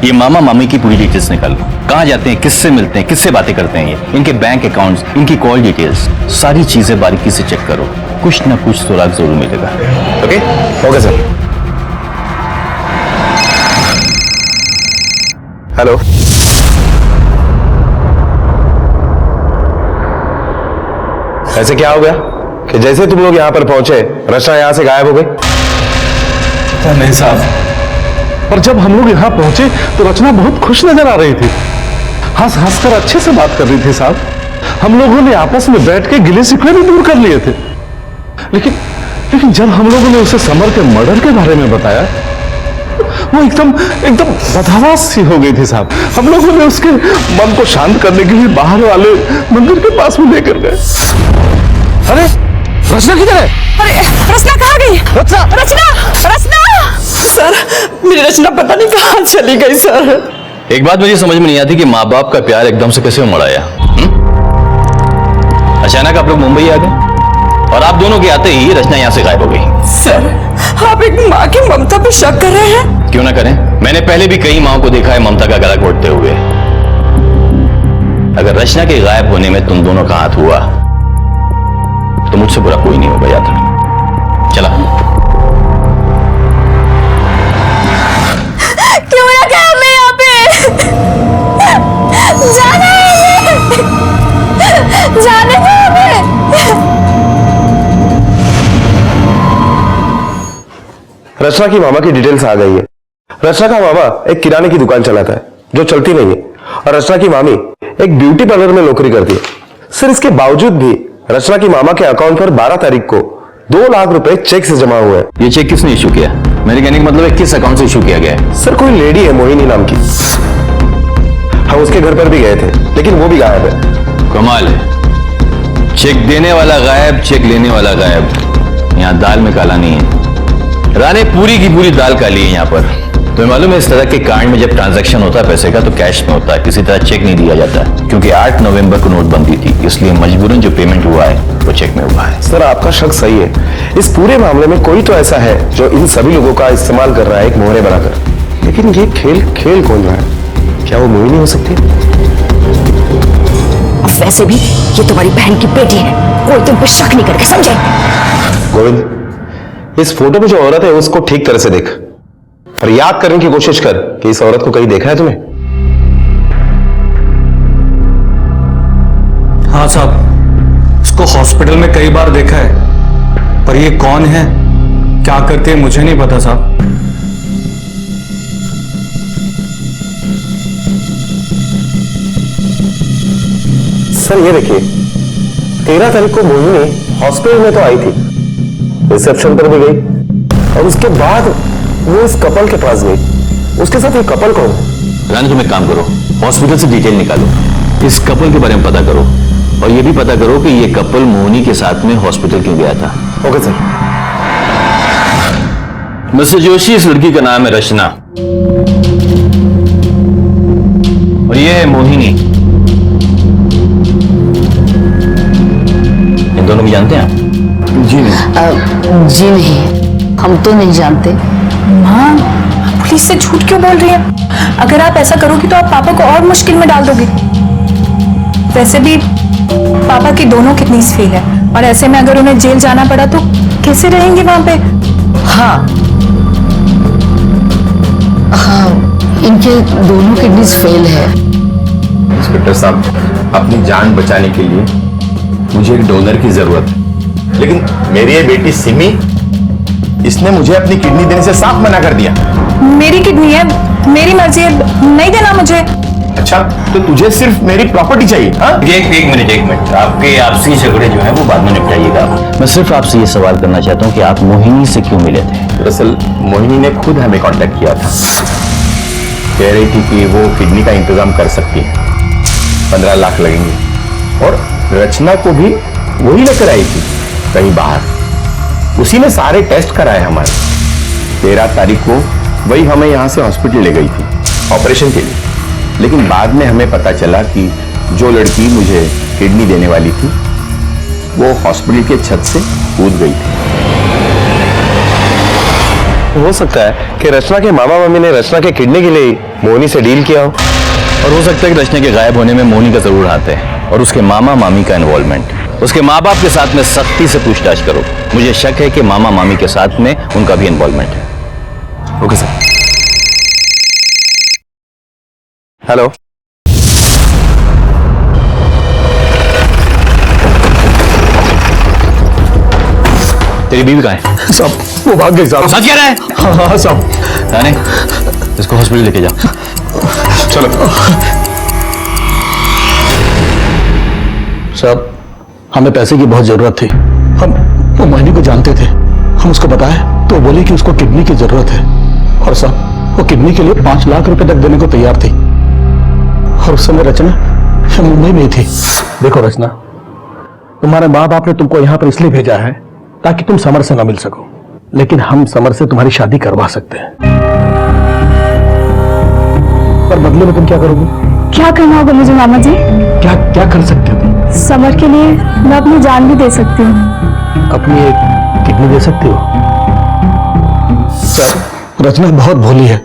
ये मामा मामी की पूरी डिटेल्स निकालो। कहां जाते हैं, किससे मिलते हैं, किससे बातें करते हैं, ये इनके बैंक अकाउंट्स, इनकी कॉल डिटेल्स, सारी चीजें बारीकी से चेक करो। कुछ ना कुछ सुराग जरूर मिलेगा। Okay okay sir. हेलो, ऐसे क्या हो गया कि जैसे तुम लोग यहां पर पहुंचे रचना यहां से गायब हो गई? नहीं साहब, पर जब हम लोग यहाँ पहुंचे तो रचना बहुत खुश नजर आ रही थी, हंस हंस कर अच्छे से बात कर रही थी साहब। हम लोगों ने आपस में बैठ के गिले शिकवे भी दूर कर लिए थे। लेकिन जब हम लोगों ने उसे समर के मर्डर के बारे में बताया, वो एकदम बदहवास सी हो गई थी साहब। हम लोगों ने उसके मन को शांत करने के लिए बाहर वाले मंदिर के पास में लेकर गए। अरे रचना किधर है? अरे रचना कहाँ गई? रचना रचना सर, मेरी रचना पता नहीं कहाँ चली गई सर। एक बात मुझे समझ में नहीं आती कि माँ बाप का प्यार एकदम से कैसे उमड़ आया। अचानक आप लोग मुंबई आ गए और आप दोनों के आते ही रचना यहाँ से गायब हो गई। सर, आप एक माँ की ममता पे शक कर रहे हैं? क्यों ना करें, मैंने पहले भी कई माओं को देखा है ममता का गला घोटते हुए। अगर रचना के गायब होने में तुम दोनों का हाथ हुआ तो मुझसे बुरा कोई नहीं होगा, याद रखना। चला। क्यों रखा हमें यहाँ पे? जाना है, जाने दो हमें। रचना की मामा की डिटेल्स आ गई है। रचना का मामा एक किराने की दुकान चलाता है जो चलती नहीं है और रचना की मामी एक ब्यूटी पार्लर में नौकरी करती है। सर, इसके बावजूद भी रचना की मामा के अकाउंट पर 12 तारीख को 2 लाख रुपए चेक से जमा हुए हैं। ये चेक किसने इशू किया? मेरे कहने का मतलब है किस अकाउंट से इशू किया गया है? सर, कोई लेडी है मोहिनी नाम की, हम उसके घर पर भी गए थे लेकिन वो भी गायब है। कमाल है, चेक देने वाला गायब, चेक लेने वाला गायब। यहाँ दाल में काला नहीं है रानी, पूरी की पूरी दाल काली है यहाँ पर। तुम्हें मालूम है इस तरह के कांड में जब ट्रांजैक्शन होता है पैसे का तो कैश में होता है, किसी तरह चेक नहीं दिया जाता, क्योंकि 8 नवंबर को नोटबंदी थी, इसलिए मजबूरन जो पेमेंट हुआ है वो चेक में हुआ है। सर, आपका शक सही है। इस पूरे मामले में कोई तो ऐसा है जो इन सभी लोगों का इस्तेमाल कर रहा है एक मोहरे बनाकर। लेकिन ये खेल कौन रहा है? क्या वो मोहिनी हो सकती है? वैसे भी ये तुम्हारी बहन की बेटी है, कोई तुम पे शक नहीं करके, समझे? गोविंद, इस फोटो पे जो औरत है उसको ठीक तरह से देख और याद करने की कोशिश कर कि इस औरत को कहीं देखा है तुम्हें? हाँ साहब, इसको हॉस्पिटल में कई बार देखा है, पर ये कौन है, क्या करते हैं, मुझे नहीं पता साहब। सर ये देखिए, 13 तारीख को मोहिनी हॉस्पिटल में तो आई थी, रिसेप्शन पर भी गई और उसके बाद वो इस कपल के पास गई। उसके साथ ये कपल कौन है? रानी, तुम एक काम करो, हॉस्पिटल से डिटेल निकालो, इस कपल के बारे में पता करो और ये भी पता करो कि ये कपल मोहिनी के साथ में हॉस्पिटल क्यों गया था। Okay sir. मिस्टर जोशी, इस लड़की का नाम है रचना और ये है मोहिनी। इन दोनों को जानते हैं आप? जी नहीं। जी नहीं, हम तो नहीं जानते। माँ, पुलिस से झूठ क्यों बोल रही है? अगर आप ऐसा करोगी तो आप पापा को और मुश्किल में डाल दोगे। वैसे भी पापा की दोनों किडनीज फेल है और ऐसे में अगर उन्हें जेल जाना पड़ा तो कैसे रहेंगे वहां पे? हाँ हाँ, इनके दोनों किडनीज फेल है। इंस्पेक्टर साहब, अपनी जान बचाने के लिए मुझे एक डोनर की जरूरत है, लेकिन मेरी ये बेटी सिमी, इसने मुझे अपनी किडनी देने से साफ मना कर दिया। मेरी किडनी है, मेरी मर्जी है, नहीं देना मुझे। अच्छा, तो तुझे सिर्फ मेरी प्रॉपर्टी चाहिए? हाँ? एक मिनट, आपके आपसी झगड़े जो है वो बाद में निपटाइएगा। मैं सिर्फ आपसे ये सवाल करना चाहता हूँ कि आप मोहिनी से क्यों मिले थे? दरअसल मोहिनी ने खुद हमें कांटेक्ट किया था, कह रही थी कि वो किडनी का इंतजाम कर सकती है, 15 लाख लगेंगे और रचना को भी वही लेकर आई थी कहीं बाहर। उसी ने सारे टेस्ट कराए हमारे। 13 तारीख को वही हमें यहाँ से हॉस्पिटल ले गई थी ऑपरेशन के लिए, लेकिन बाद में हमें पता चला कि जो लड़की मुझे किडनी देने वाली थी वो हॉस्पिटल के छत से कूद गई थी। हो सकता है कि रचना के मामा मम्मी ने रचना के किडनी के लिए मोहिनी से डील किया हो, और हो सकता है कि रचना के गायब होने में मोहिनी का जरूर हाथ है और उसके मामा मामी का इन्वॉल्वमेंट। उसके माँ बाप के साथ में सख्ती से पूछताछ करो, मुझे शक है कि मामा मामी के साथ में उनका भी इन्वॉल्वमेंट है। Okay sir. हेलो, तेरी बीवी कहाँ है? साहब वो भाग गई साहब। सच कह रहा है? हाँ हाँ साहब। रानी, इसको हॉस्पिटल लेके जाओ। चलो। साहब, हमें पैसे की बहुत जरूरत थी। हम वो मोहिनी को जानते थे, हम उसको बताए तो बोली कि उसको किडनी की जरूरत है और साहब वो किडनी के लिए 5 लाख रुपए तक देने को तैयार थी और उस समय रचना मुंबई में थी। देखो रचना, तुम्हारे माँ बाप ने तुमको यहाँ पर इसलिए भेजा है ताकि तुम समर से न मिल सको, लेकिन हम समर से तुम्हारी शादी करवा सकते हैं, पर बदले में तुम क्या करोगे? क्या करना होगा मुझे मामा जी? क्या क्या कर सकते हो तुम? समर के लिए मैं अपनी जान भी दे सकती हूँ। अपनी एक किडनी दे सकती हो? सर, रचना बहुत भोली है,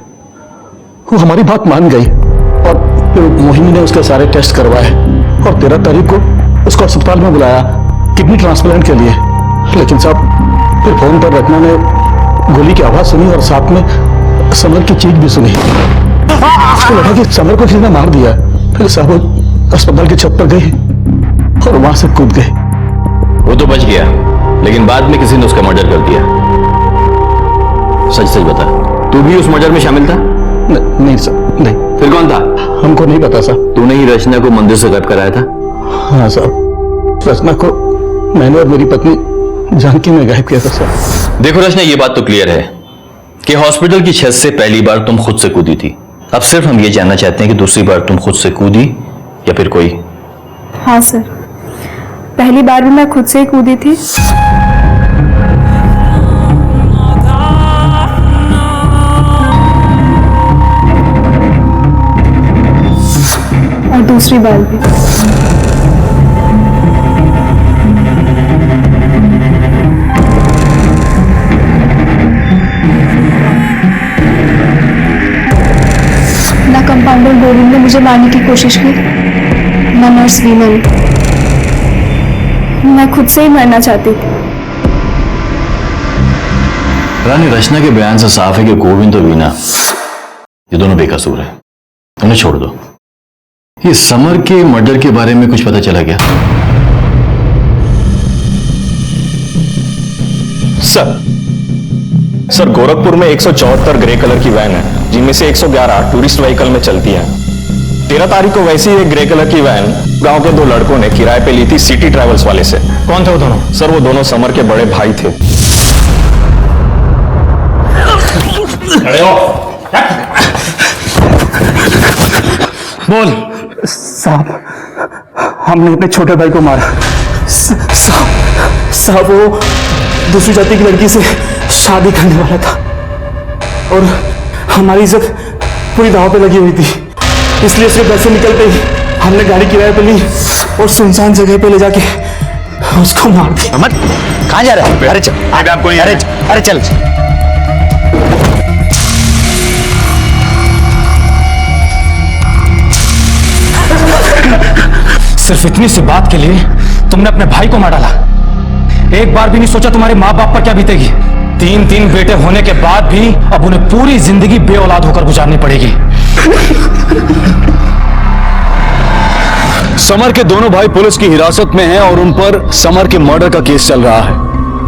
वो हमारी बात मान गई और फिर मोहिनी ने उसके सारे टेस्ट करवाए और 13 तारीख को उसको अस्पताल में बुलाया किडनी ट्रांसप्लांट के लिए। लेकिन साहब फिर फोन पर रचना ने गोली की आवाज सुनी और साथ में समर की चीख भी सुनी। उसको लगा कि समर को किसी ने मार दिया। फिर साहब वो अस्पताल की छत पर गई और वहां से कूद गई। वो तो बच गया, लेकिन बाद में किसी ने उसका मर्डर कर दिया। सच सच बता, तू भी उस मर्डर में शामिल था? नहीं सर, नहीं। फिर कौन था? हमको नहीं पता सर। तूने ही रचना को मंदिर से गायब कराया था? हाँ साहब, रचना को मैंने और मेरी पत्नी जानकी ने गायब किया था सर। देखो रचना, ये बात तो क्लियर है कि हॉस्पिटल की छत से पहली बार तुम खुद से कूदी थी। अब सिर्फ हम ये जानना चाहते हैं कि दूसरी बार तुम खुद से कूदी या फिर कोई? हाँ सर, पहली बार भी मैं खुद से ही कूदी थी और दूसरी बार भी। ना कंपाउंडर गोविंद ने मुझे मारने की कोशिश की, ना नर्स वीना ने। मैं खुद से ही मरना चाहती थी। रानी, रचना के बयान से साफ है कि गोविंद और वीना ये दोनों बेकसूर है, उन्हें छोड़ दो। ये समर के मर्डर के बारे में कुछ पता चला क्या? सर गोरखपुर में 174 ग्रे कलर की वैन है, जिनमें से 111 टूरिस्ट व्हीकल में चलती है। 13 तारीख को वैसी एक ग्रे कलर की वैन गांव के 2 लड़कों ने किराए पे ली थी सिटी ट्रैवल्स वाले से। कौन थे वो दोनों? सर वो दोनों समर के बड़े भाई थे। बोल। साहब, हमने अपने छोटे भाई को मारा। साहब वो दूसरी जाति की लड़की से शादी करने वाला था और हमारी इज्जत पूरी दांव पे लगी हुई थी, इसलिए उसके घर से निकलते ही हमने गाड़ी किराए पे ली और सुनसान जगह पे ले जाके उसको मार दिया। अमर, कहाँ जा रहा है? अरे चल, आपको अरे चल। सिर्फ इतनी सी बात के लिए तुमने अपने भाई को मार डाला। एक बार भी नहीं सोचा तुम्हारे माँ बाप पर क्या बीतेगी। 3 बेटे होने के बाद भी अब उन्हें पूरी जिंदगी बेऔलाद होकर गुजारनी पड़ेगी। समर के दोनों भाई पुलिस की हिरासत में हैं और उन पर समर के मर्डर का केस चल रहा है।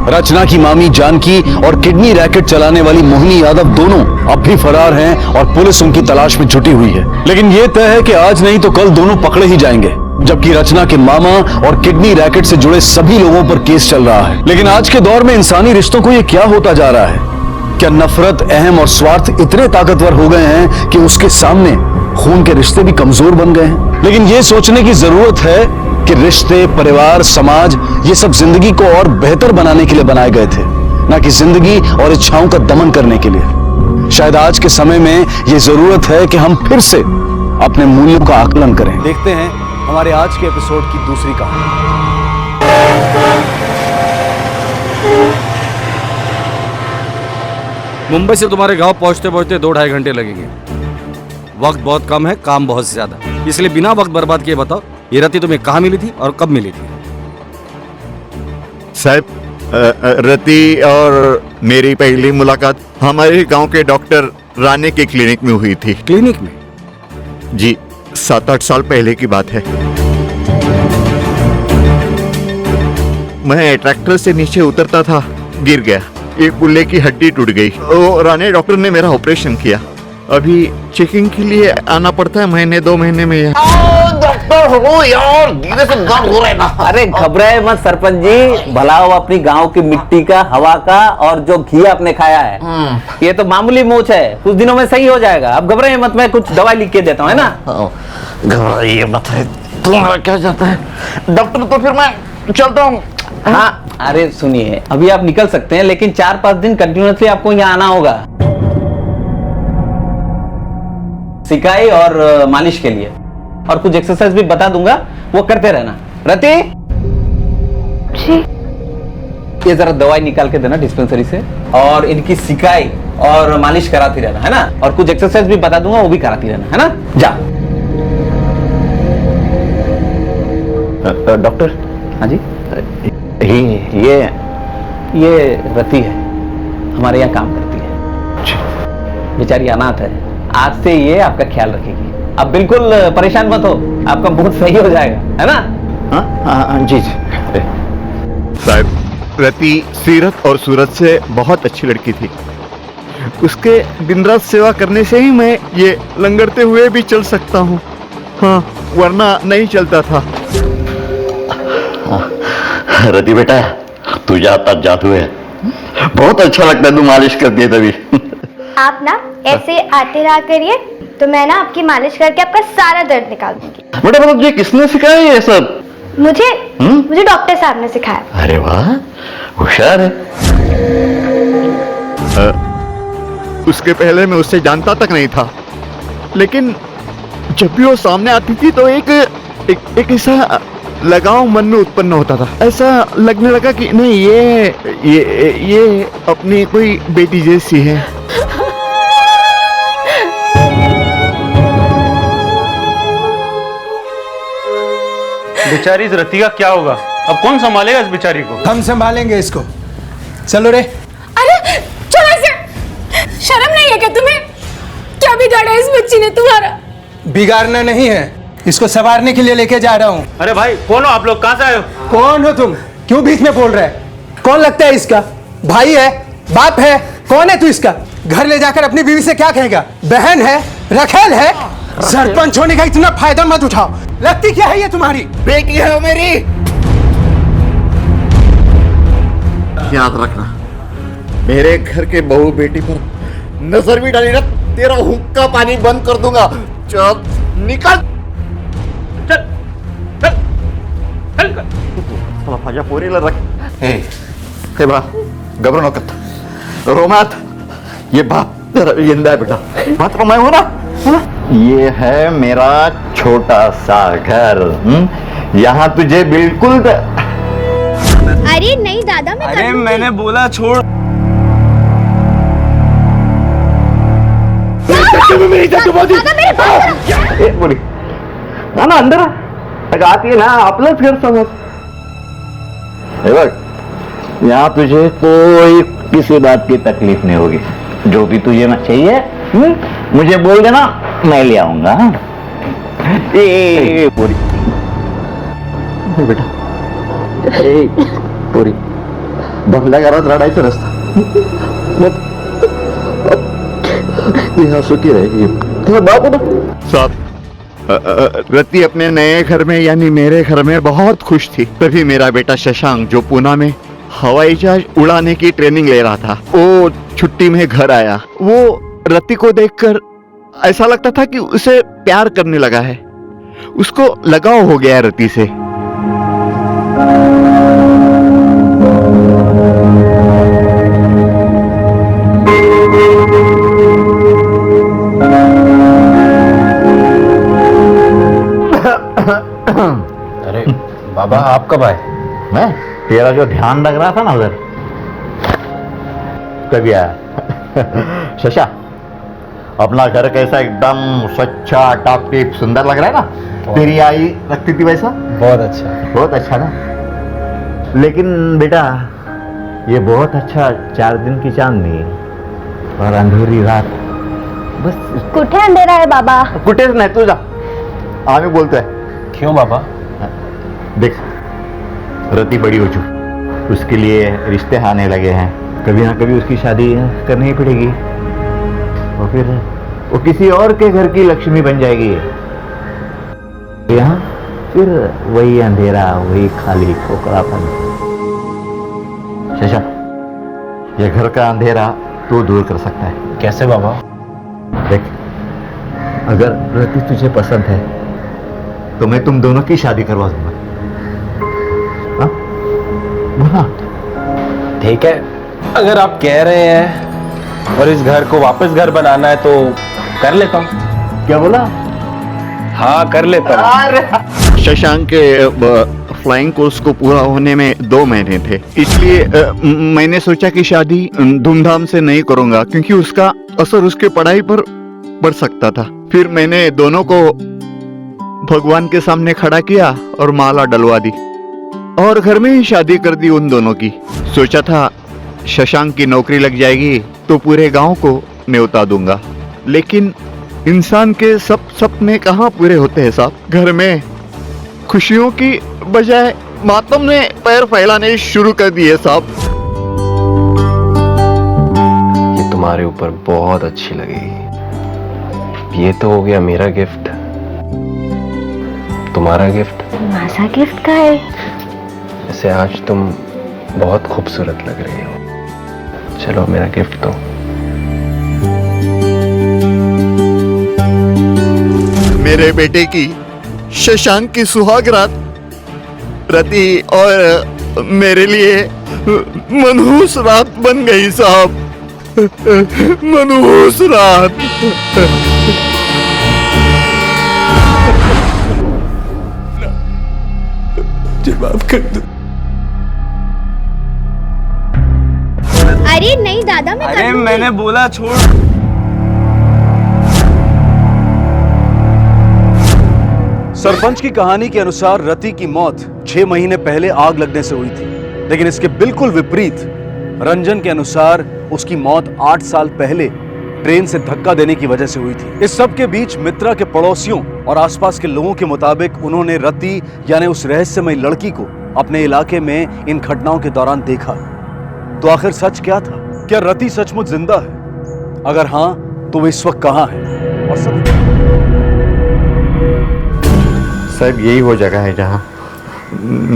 रचना की मामी जानकी और किडनी रैकेट चलाने वाली मोहिनी यादव दोनों अब भी फरार हैं और पुलिस उनकी तलाश में जुटी हुई है। लेकिन यह तय है कि आज नहीं तो कल दोनों पकड़े ही जाएंगे, जबकि रचना के मामा और किडनी रैकेट से जुड़े सभी लोगों पर केस चल रहा है। लेकिन आज के दौर में इंसानी रिश्तों को यह क्या होता जा रहा है? क्या नफरत, अहम और स्वार्थ इतने ताकतवर हो गए हैं कि उसके सामने खून के रिश्ते भी कमजोर बन गए हैं? लेकिन यह सोचने की जरूरत है कि रिश्ते, परिवार, समाज ये सब जिंदगी को और बेहतर बनाने के लिए बनाए गए थे, ना कि जिंदगी और इच्छाओं का दमन करने के लिए। शायद आज के समय में यह जरूरत है कि हम फिर से अपने मूल्यों का आकलन करें। देखते हैं हमारे आज के एपिसोड की दूसरी कहानी। मुंबई से तुम्हारे गांव पहुंचते पहुंचते 2-2.5 घंटे लगेंगे। वक्त बहुत कम है, काम बहुत ज्यादा, इसलिए बिना वक्त बर्बाद किए बताओ, ये रति तुम्हें कहाँ मिली थी और कब मिली थी? साहब, रति और मेरी पहली मुलाकात हमारे गांव के डॉक्टर राणे के क्लिनिक में हुई थी। क्लिनिक में? जी, 7-8 साल पहले की बात है। मैं ट्रैक्टर से नीचे उतरता था, गिर गया, एक कुल्ले की हड्डी टूट गई। वो राणे डॉक्टर ने मेरा ऑपरेशन किया। अभी चेकिंग के लिए आना पड़ता है 1-2 महीने में। डॉक्टर हो यार, धीरे से दर्द हो रहा है ना। अरे घबराए मत सरपंच जी, भला हो अपनी गांव की मिट्टी का, हवा का और जो घी आपने खाया है, ये तो मामूली मोच है, कुछ दिनों में सही हो जाएगा। अब घबराए मत, मैं कुछ दवाई लिख के देता हूँ, है ना? घबराइए मत, तुम्हारा क्या जाता है डॉक्टर? तो फिर मैं चलता हूँ। हाँ, अरे सुनिए, अभी आप निकल सकते हैं, लेकिन 4-5 दिन कंटिन्यूअसली आपको यहाँ आना होगा, सिकाई और मालिश के लिए, और कुछ एक्सरसाइज भी बता दूंगा, वो करते रहना। रति जी, ये जरा दवाई निकाल के देना डिस्पेंसरी से, और इनकी सिकाई और मालिश कराती रहना, है ना? और कुछ एक्सरसाइज भी बता दूंगा, वो भी कराती रहना, है ना? जा। डॉक्टर। हाँ जी। ये रति है, हमारे यहाँ काम करती है, बेचारी अनाथ है। आज से ये आपका ख्याल रखेगी, आप बिल्कुल परेशान मत हो, आपका बहुत सही हो जाएगा, है ना? हाँ जी जी। साहब, रति सीरत और सूरत से बहुत अच्छी लड़की थी। उसके दिन रात सेवा करने से ही मैं ये लंगड़ते हुए भी चल सकता हूँ, हाँ, वरना नहीं चलता था। रति बेटा, तुझे हाथ जादू है, बहुत अच्छा लगता है, तू मालिश करती है तभी। आप ना ऐसे आते रहा करिए, तो मैं ना आपकी मालिश करके आपका सारा दर्द निकाल दूंगी। बेटा मतलब ये किसने सिखाया ये सब? मुझे डॉक्टर साहब ने सिखाया। अरे वाह, होशियार है। उसके पहले मैं उससे जानता तक नहीं था, लेकिन जब भी वो सामने आती थी तो एक ऐसा लगाव मन में उत्पन्न होता था। ऐसा लगने लगा कि नहीं, ये अपनी कोई बेटी जैसी है। बेचारी इस रति का क्या होगा? अब कौन संभालेगा इस बेचारी को? हम संभालेंगे इसको, चलो रे। अरे चलो बिगाड़ा इस बच्ची ने तुम्हारा? बिगाड़ना नहीं है, इसको संवारने के लिए लेके जा रहा हूँ। अरे भाई कौन हो आप लोग, कहाँ से आए हो? कौन हो तुम? क्यों बीच में बोल रहे है? कौन लगता है इसका? भाई है? बाप है? कौन है तू इसका? घर ले जाकर अपनी बीवी से क्या कहेगा? बहन है? रखेल है? सरपंच होने का इतना फायदा मत उठाओ। लगती क्या है ये तुम्हारी? बेटी है वो मेरी। याद रखना, मेरे घर के बहू बेटी पर नजर भी डाली ना, तेरा हुक्का पानी बंद कर दूंगा। चल निकल, चल चल चल। साला भाजा पोरीला रख। हे बा, घबरो नको, रो मत। ये बाप तेरा जिंदा है बेटा, बात तो मैं हूं ना। ये है मेरा छोटा सा घर। यहाँ तुझे बिल्कुल अरे नहीं दादा, मैं अरे मैंने बोला छोड़। बोली ना ना अंदर आती है ना, आपलंच घर समझ। हे बघ, यहाँ तुझे कोई किसी बात की तकलीफ नहीं होगी। जो भी तुझे ना चाहिए मुझे बोल देना, मैं ले आऊंगा। पूरी बेटा, पूरी बंगल्या घरात रडायचं नसतं, सुखी रहेगी। बाबू साहब, रति अपने नए घर में यानी मेरे घर में बहुत खुश थी। तभी मेरा बेटा शशांक, जो पूना में हवाई जहाज उड़ाने की ट्रेनिंग ले रहा था, वो छुट्टी में घर आया। वो रति को देखकर ऐसा लगता था कि उसे प्यार करने लगा है, उसको लगाव हो गया है रति से। अरे बाबा, आप कब आए? मैं तेरा जो ध्यान लग रहा था ना उधर, तभी आया। शशा, अपना घर कैसा एकदम स्वच्छा टॉप टिप सुंदर लग रहा है ना? तेरी आई लगती थी वैसा? बहुत अच्छा, बहुत अच्छा ना। लेकिन बेटा, ये बहुत अच्छा 4 दिन की चांदनी और अंधेरी रात, बस। कुठे अंधेरा है बाबा? कुठेच नाही, तू जा, आम्ही बोलतोय। क्यों बाबा? देख, रति बड़ी हो चुकी, उसके लिए रिश्ते आने लगे हैं, कभी ना कभी उसकी शादी करनी ही पड़ेगी, और फिर वो किसी और के घर की लक्ष्मी बन जाएगी। यहाँ फिर वही अंधेरा, वही खाली खोखलापन। शशा, ये घर का अंधेरा तू दूर कर सकता है। कैसे बाबा? देख, अगर रति तुझे पसंद है तो मैं तुम दोनों की शादी करवा दूंगा। हाँ? ठीक है, अगर आप कह रहे हैं और इस घर को वापस घर बनाना है तो कर लेता हूँ। क्या बोला? हाँ, कर लेता हूँ। शशांक के फ्लाइंग कोर्स को पूरा होने में 2 महीने थे, इसलिए मैंने सोचा कि शादी धूमधाम से नहीं करूंगा, क्योंकि उसका असर उसके पढ़ाई पर पड़ सकता था। फिर मैंने दोनों को भगवान के सामने खड़ा किया और माला डलवा दी, और घर में ही शादी कर दी उन दोनों की। सोचा था शशांक की नौकरी लग जाएगी तो पूरे गांव को न्योता दूंगा, लेकिन इंसान के सब सपने कहाँ पूरे होते हैं साहब। घर में खुशियों की बजाय मातम ने पैर फैलाने शुरू कर दिए साहब। ये तुम्हारे ऊपर बहुत अच्छी लगेगी। ये तो हो गया मेरा गिफ्ट, तुम्हारा गिफ्ट। मासा गिफ्ट का है? जैसे आज तुम बहुत खूबसूरत लग रही हो। चलो मेरा गिफ्ट दो। मेरे बेटे की, शशांक की सुहाग रात रति और मेरे लिए मनहूस रात बन गई साहब, मनहूस रात। जवाब कर दो। अरे नहीं दादा, मैं अरे मैंने बोला छोड़। सरपंच की कहानी के अनुसार रति की मौत 6 महीने पहले आग लगने से हुई थी, लेकिन इसके बिल्कुल विपरीत रंजन के अनुसार उसकी मौत 8 साल पहले ट्रेन से धक्का देने की वजह से हुई थी। इस सब के बीच मित्रा के पड़ोसियों और आसपास के लोगों के मुताबिक उन्होंने रति यानी उस रहस्यमयी लड़की को अपने इलाके में इन घटनाओं के दौरान देखा। तो आखिर सच क्या था? क्या रति सचमुच जिंदा है? अगर हां तो वो इस वक्त कहां है? और सब साहब यही वो जगह है जहां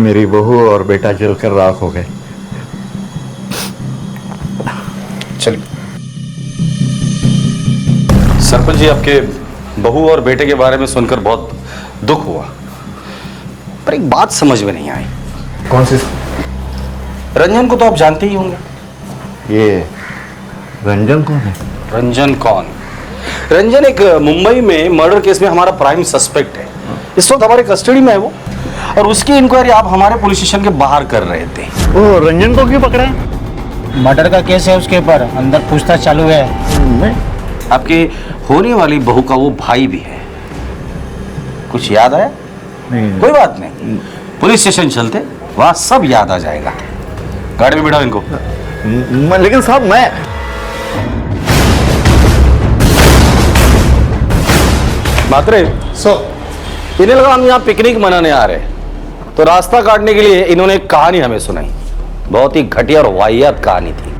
मेरी बहू और बेटा जलकर राख हो गए। चलिए। सरपंच जी, आपके बहू और बेटे के बारे में सुनकर बहुत दुख हुआ, पर एक बात समझ में नहीं आई। कौन सी? रंजन को तो आप जानते ही होंगे। ये रंजन कौन है? रंजन कौन? रंजन एक मुंबई में मर्डर केस में हमारा प्राइम सस्पेक्ट है। इस वक्त हमारे कस्टडी में है वो, और उसकी इंक्वायरी आप हमारे पुलिस स्टेशन के बाहर कर रहे थे। ओ, रंजन को क्यों पकड़ा? मर्डर का केस है उसके ऊपर, अंदर पूछताछ चालू है। आपकी होने वाली बहू का वो भाई भी है। कुछ याद आया? नहीं। कोई बात नहीं, पुलिस स्टेशन चलते, वहां सब याद आ जाएगा। गाड़ी में बिठाओ इनको। लेकिन साहब मैं मात्रे इन्हें लगा हम यहाँ पिकनिक मनाने आ रहे हैं, तो रास्ता काटने के लिए इन्होंने एक कहानी हमें सुनाई। बहुत ही घटिया और वाहियात कहानी थी।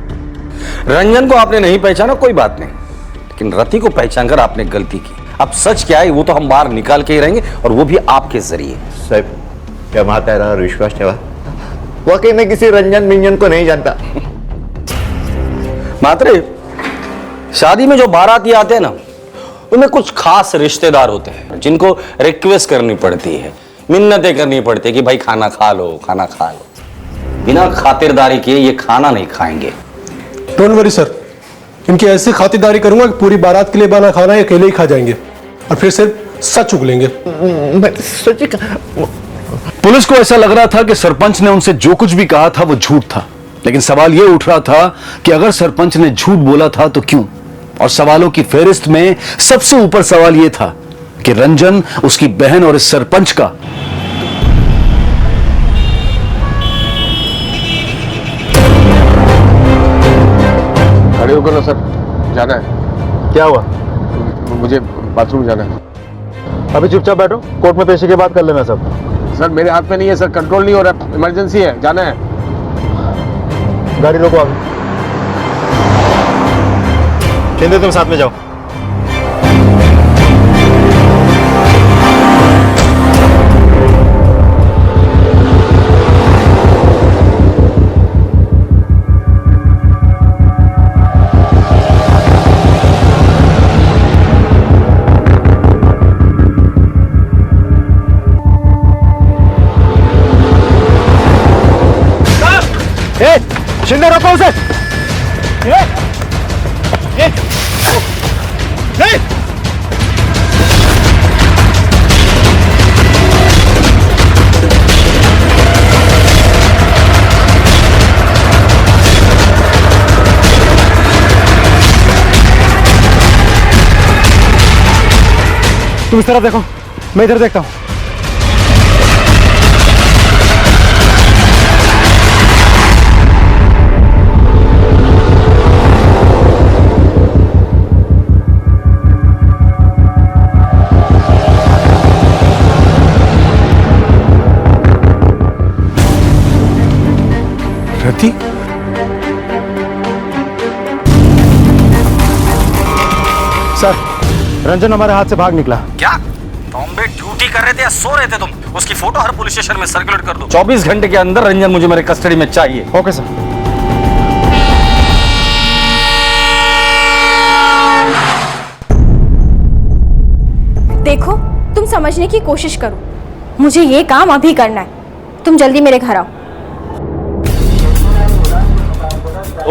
रंजन को आपने नहीं पहचाना, कोई बात नहीं, लेकिन रति को पहचान कर आपने गलती की। अब सच क्या है वो तो हम बाहर निकाल के ही रहेंगे, और वो भी आपके जरिए। साहब क्या माता विश्वास ठेवा, वाकई में किसी रंजन मिंजन को नहीं जानता। मात्रे शादी में जो बाराती आते हैं ना, उनमें कुछ खास रिश्तेदार होते हैं जिनको रिक्वेस्ट करनी पड़ती है, मिन्नतें करनी पड़ती है कि भाई खाना खा लो, खाना खा लो। बिना खातिरदारी के ये खाना नहीं खाएंगे। डोंट वरी सर, इनकी ऐसी खातिरदारी करूंगा कि पूरी बारात के लिए बना खाना ये अकेले ही खा जाएंगे, और फिर सिर्फ सच उगलेंगे। पुलिस को ऐसा लग रहा था कि सरपंच ने उनसे जो कुछ भी कहा था वो झूठ था, लेकिन सवाल यह उठ रहा था कि अगर सरपंच ने झूठ बोला था तो क्यों? और सवालों की फेहरिस्त में सबसे ऊपर सवाल यह था कि रंजन, उसकी बहन और इस सरपंच का गाड़ी रोको ना सर, जाना है। क्या हुआ? मुझे बाथरूम जाना है। अभी चुपचाप बैठो, कोर्ट में पेशी के बाद कर लेना सब। सर मेरे हाथ में नहीं है सर, कंट्रोल नहीं हो रहा, इमरजेंसी है, जाना है। गाड़ी रोको अभी। शिंदे तुम साथ में जाओ। शिंदे रोको उसे। तुम इस तरफ देखो, मैं इधर देखता हूं। रति? सर, रंजन हमारे हाथ से भाग निकला। क्या बॉम्बे ड्यूटी कर रहे थे या सो रहे थे तुम? उसकी फोटो हर पुलिस स्टेशन में सर्कुलेट कर दो। 24 घंटे के अंदर रंजन मुझे मेरे कस्टडी में चाहिए। Okay sir. देखो, तुम समझने की कोशिश करो, मुझे ये काम अभी करना है। तुम जल्दी मेरे घर आओ।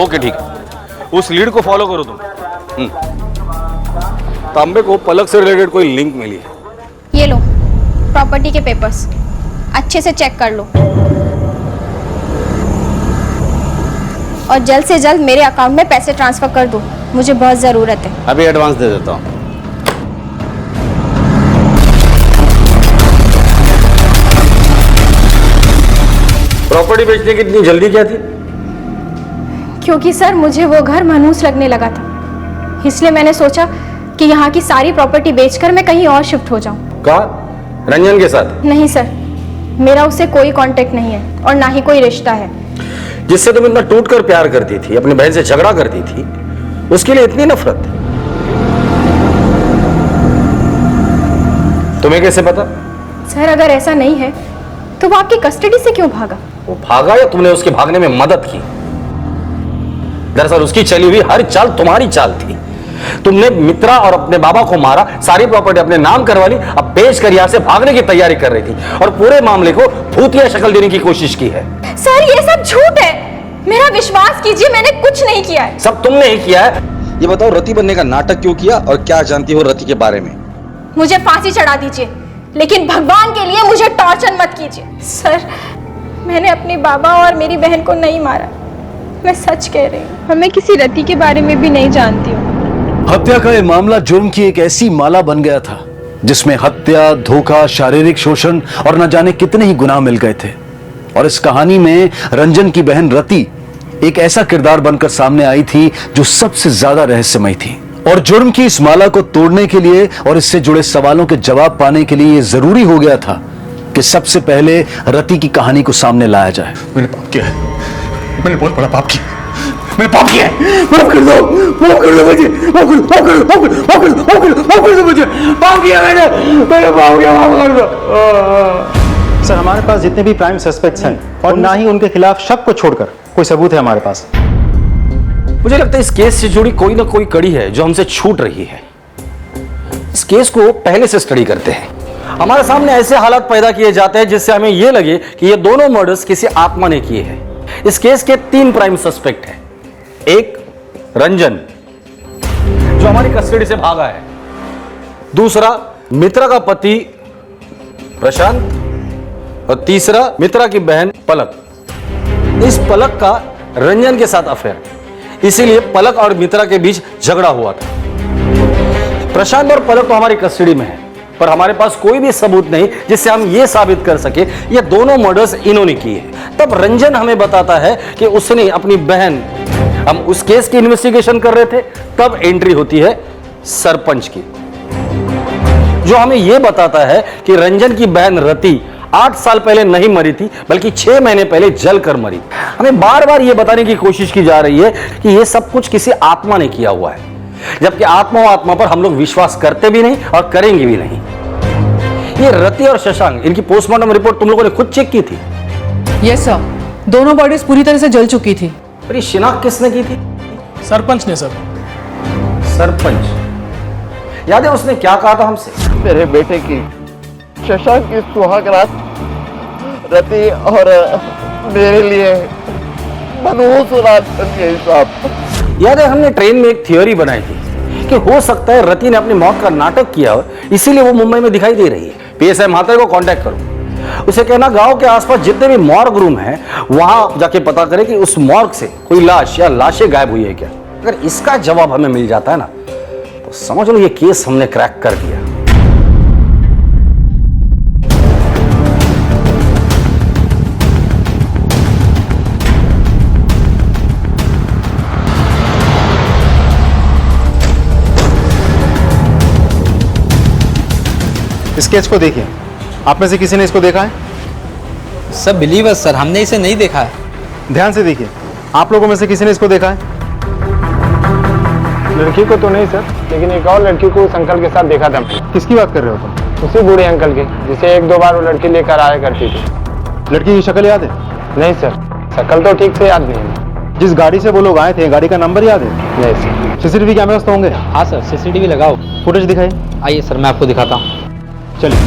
ओके ठीक है, उस लीड को फॉलो करो तुम। तांबे को पलक से रिलेटेड कोई लिंक मिली है। ये लो प्रॉपर्टी के पेपर्स, अच्छे से चेक कर लो और जल्द से जल्द मेरे अकाउंट में पैसे ट्रांसफर कर दो, मुझे बहुत ज़रूरत है। अभी एडवांस दे देता हूँ। प्रॉपर्टी बेचने की इतनी जल्दी क्या थी? क्योंकि सर मुझे वो घर मनहूस लगने लगा था, इसलिए मैंने सोचा कि यहाँ की सारी प्रॉपर्टी बेचकर मैं कहीं और शिफ्ट हो जाऊं। कहा रंजन के साथ? नहीं सर, मेरा उससे कोई कांटेक्ट नहीं है और ना ही कोई रिश्ता है। जिससे तुम इतना टूट कर प्यार करती थी, अपनी बहन से झगड़ा करती थी, उसके लिए इतनी नफरत? तुम्हें कैसे पता? सर अगर ऐसा नहीं है तो वो आपकी कस्टडी से क्यों भागा? वो भागा या तुमने उसके भागने में मदद की? दरअसल उसकी चली हुई हर चाल तुम्हारी चाल थी। तुमने मित्रा और अपने बाबा को मारा, सारी प्रॉपर्टी अपने नाम करवा ली, अब बेच कर यहां से भागने की तैयारी कर रही थी और पूरे मामले को भूतिया शक्ल देने की कोशिश की है। सर ये सब झूठ है, मेरा विश्वास कीजिए, मैंने कुछ नहीं किया है। सब तुमने ही किया है। ये बताओ रति बनने का नाटक क्यों किया और क्या जानती हो रति के बारे में? मुझे फांसी चढ़ा दीजिए, लेकिन भगवान के लिए मुझे टॉर्चर मत कीजिए। सर मैंने अपने बाबा और मेरी बहन को नहीं मारा, मैं सच कह रही हूँ। मैं किसी रति के बारे में भी नहीं जानती हूँ। हत्या का यह मामला जुर्म की एक ऐसी माला बन गया था जिसमें हत्या, धोखा, शारीरिक शोषण और न जाने कितने ही गुनाह मिल गए थे। और इस कहानी में रंजन की बहन रति एक ऐसा किरदार बनकर सामने आई थी जो सबसे ज्यादा रहस्यमय थी। और जुर्म की इस माला को तोड़ने के लिए और इससे जुड़े सवालों के जवाब पाने के लिए यह जरूरी हो गया था कि सबसे पहले रति की कहानी को सामने लाया जाए। मैंने पाप किया है, मैंने बहुत बड़ा पाप किया, मैंने पाप किया है, माफ कर दो, माफ कर दो मुझे, माफ कर दो, माफ कर दो, माफ कर दो, माफ कर दो, माफ कर दो, माफ कर दो मुझे, पाप किया मैंने पाप किया, माफ कर दो। सर हमारे पास जितने भी प्राइम सस्पेक्ट्स हैं और ना ही उनके खिलाफ शक को छोड़कर कोई सबूत है हमारे पास। मुझे लगता है इस केस से जुड़ी कोई ना कोई कड़ी है जो हमसे छूट रही है। इस केस को पहले से स्टडी करते हैं। हमारे सामने ऐसे हालात पैदा किए जाते हैं जिससे हमें यह लगे कि ये दोनों मर्डर्स किसी आत्मा ने किए हैं। इस केस के 3 प्राइम सस्पेक्ट हैं। एक रंजन जो हमारी कस्टडी से भागा है, दूसरा मित्रा का पति प्रशांत, और तीसरा मित्रा की बहन पलक। इस पलक का रंजन के साथ अफेयर, इसीलिए पलक और मित्रा के बीच झगड़ा हुआ था। प्रशांत और पलक तो हमारी कस्टडी में है, पर हमारे पास कोई भी सबूत नहीं जिससे हम यह साबित कर सके ये दोनों मर्डर्स इन्होंने किए हैं। तब रंजन हमें बताता है कि उसने अपनी बहन, हम उस केस की इन्वेस्टिगेशन कर रहे थे, तब एंट्री होती है सरपंच की, जो हमें यह बताता है कि रंजन की बहन रति 8 साल पहले नहीं मरी थी, बल्कि 6 महीने पहले जलकर मरी। हमें बार बार यह बताने की कोशिश की जा रही है कि यह सब कुछ किसी आत्मा ने किया हुआ है, जबकि आत्मा पर हम लोग विश्वास करते भी नहीं और करेंगे भी नहीं। ये रति और शशांक, इनकी पोस्टमार्टम रिपोर्ट तुम लोगों ने खुद चेक की थी? यस सर, दोनों बॉडीज पूरी तरह से जल चुकी थी। पर ये शिनाख्त किसने की थी? सरपंच ने सर। सरपंच, याद है उसने क्या कहा था हमसे? मेरे बेटे की, शशांक की सुहाग रात रति और मेरे लिए मनहूस रात बन गई साहब। याद है हमने ट्रेन में एक थियोरी बनाई थी कि हो सकता है रति ने अपनी मौत का नाटक किया हो, इसीलिए वो मुंबई में दिखाई दे रही है। पीएसआई महातर को कांटेक्ट करो, उसे कहना गांव के आसपास जितने भी मॉर्ग रूम हैं वहां जाके पता करे कि उस मॉर्ग से कोई लाश या लाशें गायब हुई है क्या। अगर इसका जवाब हमें मिल जाता है ना, तो समझ लो ये केस हमने क्रैक कर दिया। इस केस को देखिए, आप में से किसी ने इसको देखा है? सब बिलीवर्स सर, हमने इसे नहीं देखा है। ध्यान से देखिए, आप लोगों में से किसी ने इसको देखा है? लड़की को तो नहीं सर, लेकिन एक और लड़की को उस अंकल के साथ देखा था। किसकी बात कर रहे हो तुम? उसी बूढ़े अंकल के, जिसे 1-2 बार वो लड़की लेकर आया करती थी। लड़की की शक्ल याद है? नहीं सर, शक्ल तो ठीक से याद नहीं है। जिस गाड़ी से वो लोग आए थे, गाड़ी का नंबर याद है? नहीं सर। सीसीटीवी कैमरास तो होंगे? हाँ सर, सीसीटीवी लगाओ। फुटेज दिखाइए। आइए सर, मैं आपको दिखाता हूँ। चलिए,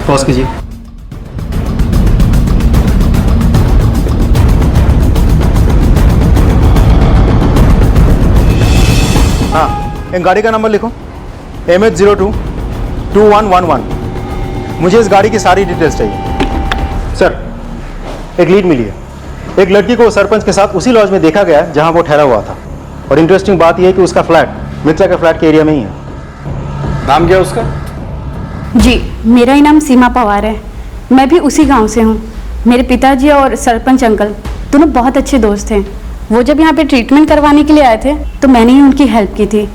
पॉज कीजिए। हाँ, एक गाड़ी का नंबर लिखो, MH02-2111। मुझे इस गाड़ी की सारी डिटेल्स चाहिए। सर, एक लीड मिली है। एक लड़की को सरपंच के साथ उसी लॉज में देखा गया है जहां वो ठहरा हुआ था। और इंटरेस्टिंग बात यह है कि उसका फ्लैट मित्रा के फ्लैट के एरिया में ही है। नाम क्या है उसका? जी, मेरा ही नाम सीमा पवार है। मैं भी उसी गांव से हूँ। मेरे पिताजी और सरपंच अंकल दोनों बहुत अच्छे दोस्त हैं। वो जब यहाँ पे ट्रीटमेंट करवाने के लिए आए थे तो मैंने ही उनकी हेल्प की थी,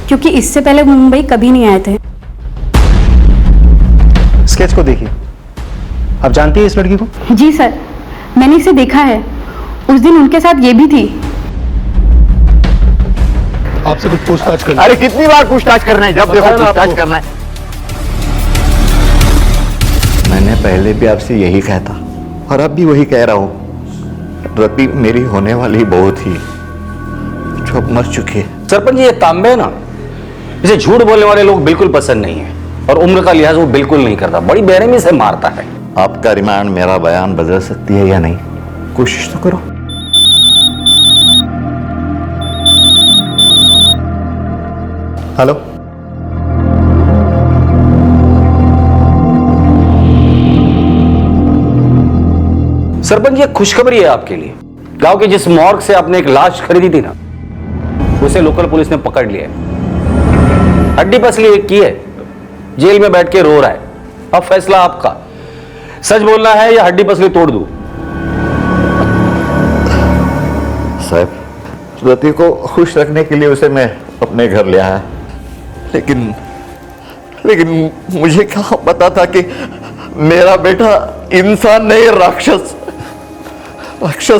क्योंकि इससे पहले वो मुंबई कभी नहीं आए थे। स्केच को देखिए, आप जानती हैं इस लड़की को? जी सर, मैंने इसे देखा है। उस दिन उनके साथ ये भी थी। आपसे कुछ पूछताछ करना। अरे कितनी बार पूछताछ करना है, जब देखो पूछताछ करना है। मैंने पहले भी आपसे यही कहता और अब भी वही कह रहा हूं, रति मेरी होने वाली बहू थी जो अब मर चुकी है। सरपंच जी, ये तांबे है ना, इसे झूठ बोलने वाले लोग बिल्कुल पसंद नहीं है और उम्र का लिहाज वो बिल्कुल नहीं करता, बड़ी बेरहमी से मारता है। आपका रिमांड मेरा बयान बदल सकती है या नहीं, कोशिश तो करो। हेलो, सरपंच ये खुशखबरी है आपके लिए। गांव के जिस मॉर्ग से आपने एक लाश खरीदी थी ना, उसे लोकल पुलिस ने पकड़ लिया है। हड्डी पसली एक की है, जेल में बैठ के रो रहा है। अब फैसला आपका, सच बोलना है या हड्डी पसली तोड़ दूं? साहब, रति को खुश रखने के लिए उसे मैं अपने घर ले आया, लेकिन मुझे क्या पता था कि मेरा बेटा इंसान नहीं, राक्षस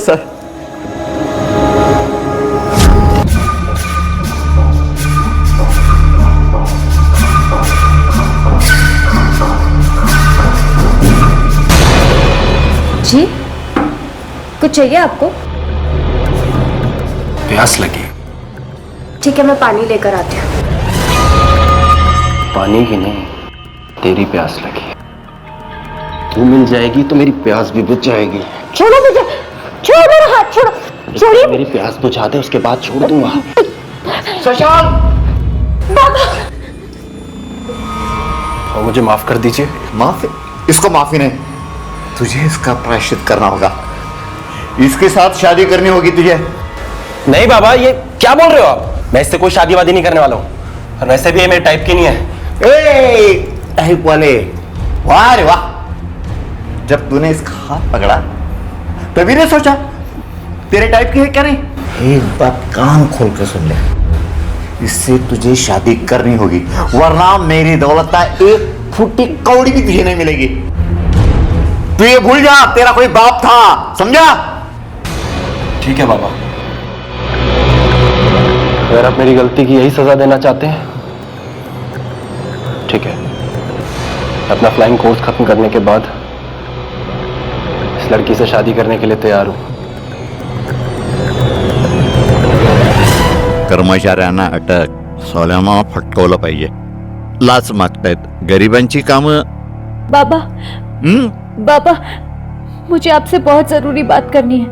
है। जी, कुछ चाहिए आपको? प्यास लगी। ठीक है, मैं पानी लेकर आती हूँ। पानी की नहीं, तेरी प्यास लगी। तू मिल जाएगी तो मेरी प्यास भी बुझ जाएगी। छोड़ो मुझे, छोड़ो मेरा हाथ, छोड़ो, छोड़िए। मेरी प्यास बुझा दे, उसके बाद छोड़ दूंगा। शशांक, बाबा, और मुझे माफ कर दीजिए। माफी? इसको माफी नहीं, तुझे इसका प्रायश्चित करना होगा। इसके साथ शादी करनी होगी तुझे। नहीं बाबा, ये क्या बोल रहे हो आप? मैं इससे कोई शादी वादी नहीं करने वाला हूँ, और वैसे भी ये मेरे टाइप की नहीं है। टाइप वाले, वाह रे वाह। जब तूने इसका हाथ पकड़ा तभी ने सोचा तेरे टाइप की है क्या नहीं। एक बात कान खोल के सुन ले, इससे तुझे शादी करनी होगी, वरना मेरी दौलत का एक फुट्टी कौड़ी भी तुझे नहीं मिलेगी। तू ये भूल जा, तेरा कोई बाप था, समझा? ठीक है बाबा, अगर आप मेरी गलती की यही सजा देना चाहते हैं, ठीक है। अपना फ्लाइंग कोर्स खत्म करने के बाद इस लड़की से शादी करने के लिए तैयार हूं। कर्मचाऱ्यांना अटक, सोल्यामा फटकवलं पाहिजे। लाच मागतायत, गरिबांची कामं। बाबा, बाबा, मुझे आपसे बहुत जरूरी बात करनी है।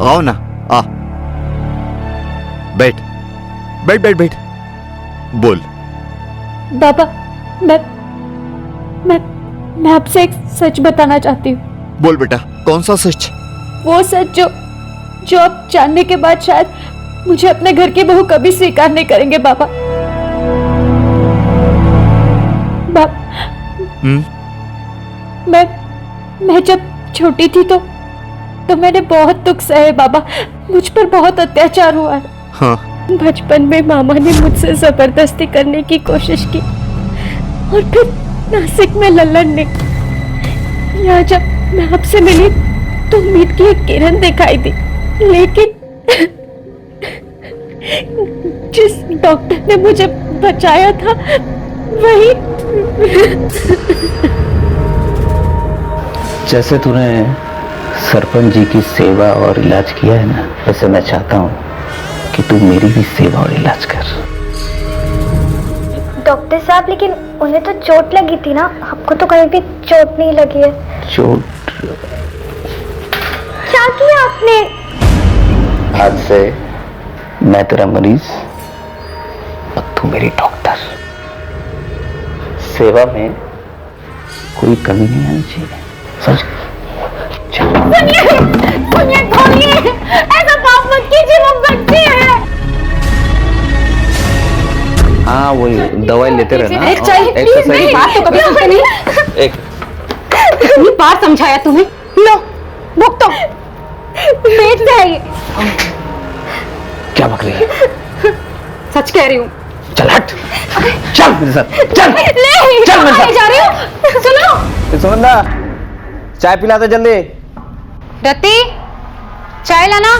आओ ना, आ बैठ बैठ बैठ बैठ, बोल। बाबा, मैं आपसे एक सच बताना चाहती हूँ। बोल बेटा, कौन सा सच? वो सच जो आप जानने के बाद शायद मुझे अपने घर की बहू कभी स्वीकार नहीं करेंगे बाबा। मैं जब छोटी थी तो मैंने बहुत दुख सहे बाबा, मुझ पर बहुत अत्याचार हुआ है। हाँ। बचपन में मामा ने मुझसे जबरदस्ती करने की कोशिश की, और फिर नासिक में लल्लन ने। यहाँ जब मैं आपसे मिली तो उम्मीद की एक किरण दिखाई दी, लेकिन जिस डॉक्टर ने मुझे बचाया था वही। जैसे तूने सरपंच जी की सेवा और इलाज किया है ना, वैसे मैं चाहता हूँ कि तू मेरी भी सेवा और इलाज कर। डॉक्टर साहब, लेकिन उन्हें तो चोट लगी थी ना, आपको तो कहीं भी चोट नहीं लगी है। चोट? क्या किया आपने? आज से मैं तेरा मरीज और तू मेरी डॉक्टर। सेवा में कोई कमी नहीं आनी चाहिए, समझ? सुनिए, खोलिए, ऐसा पाप मत कीजिए, वो बच्चे हैं। हाँ, वही दवाई लेते रहना। मेरी बात तो कभी सुनते नहीं। एक कितनी बार समझाया तुम्हें? लो, भुगतो। बेटा है ये। क्या बक रही है? सच कह रही हूँ। चल हट, चल मेरे साथ, चल नहीं, चल मेरे साथ। जा रही हूँ। सुनो सुमंदा, चाय पिला दे जल्दी। रति, चाय लाना।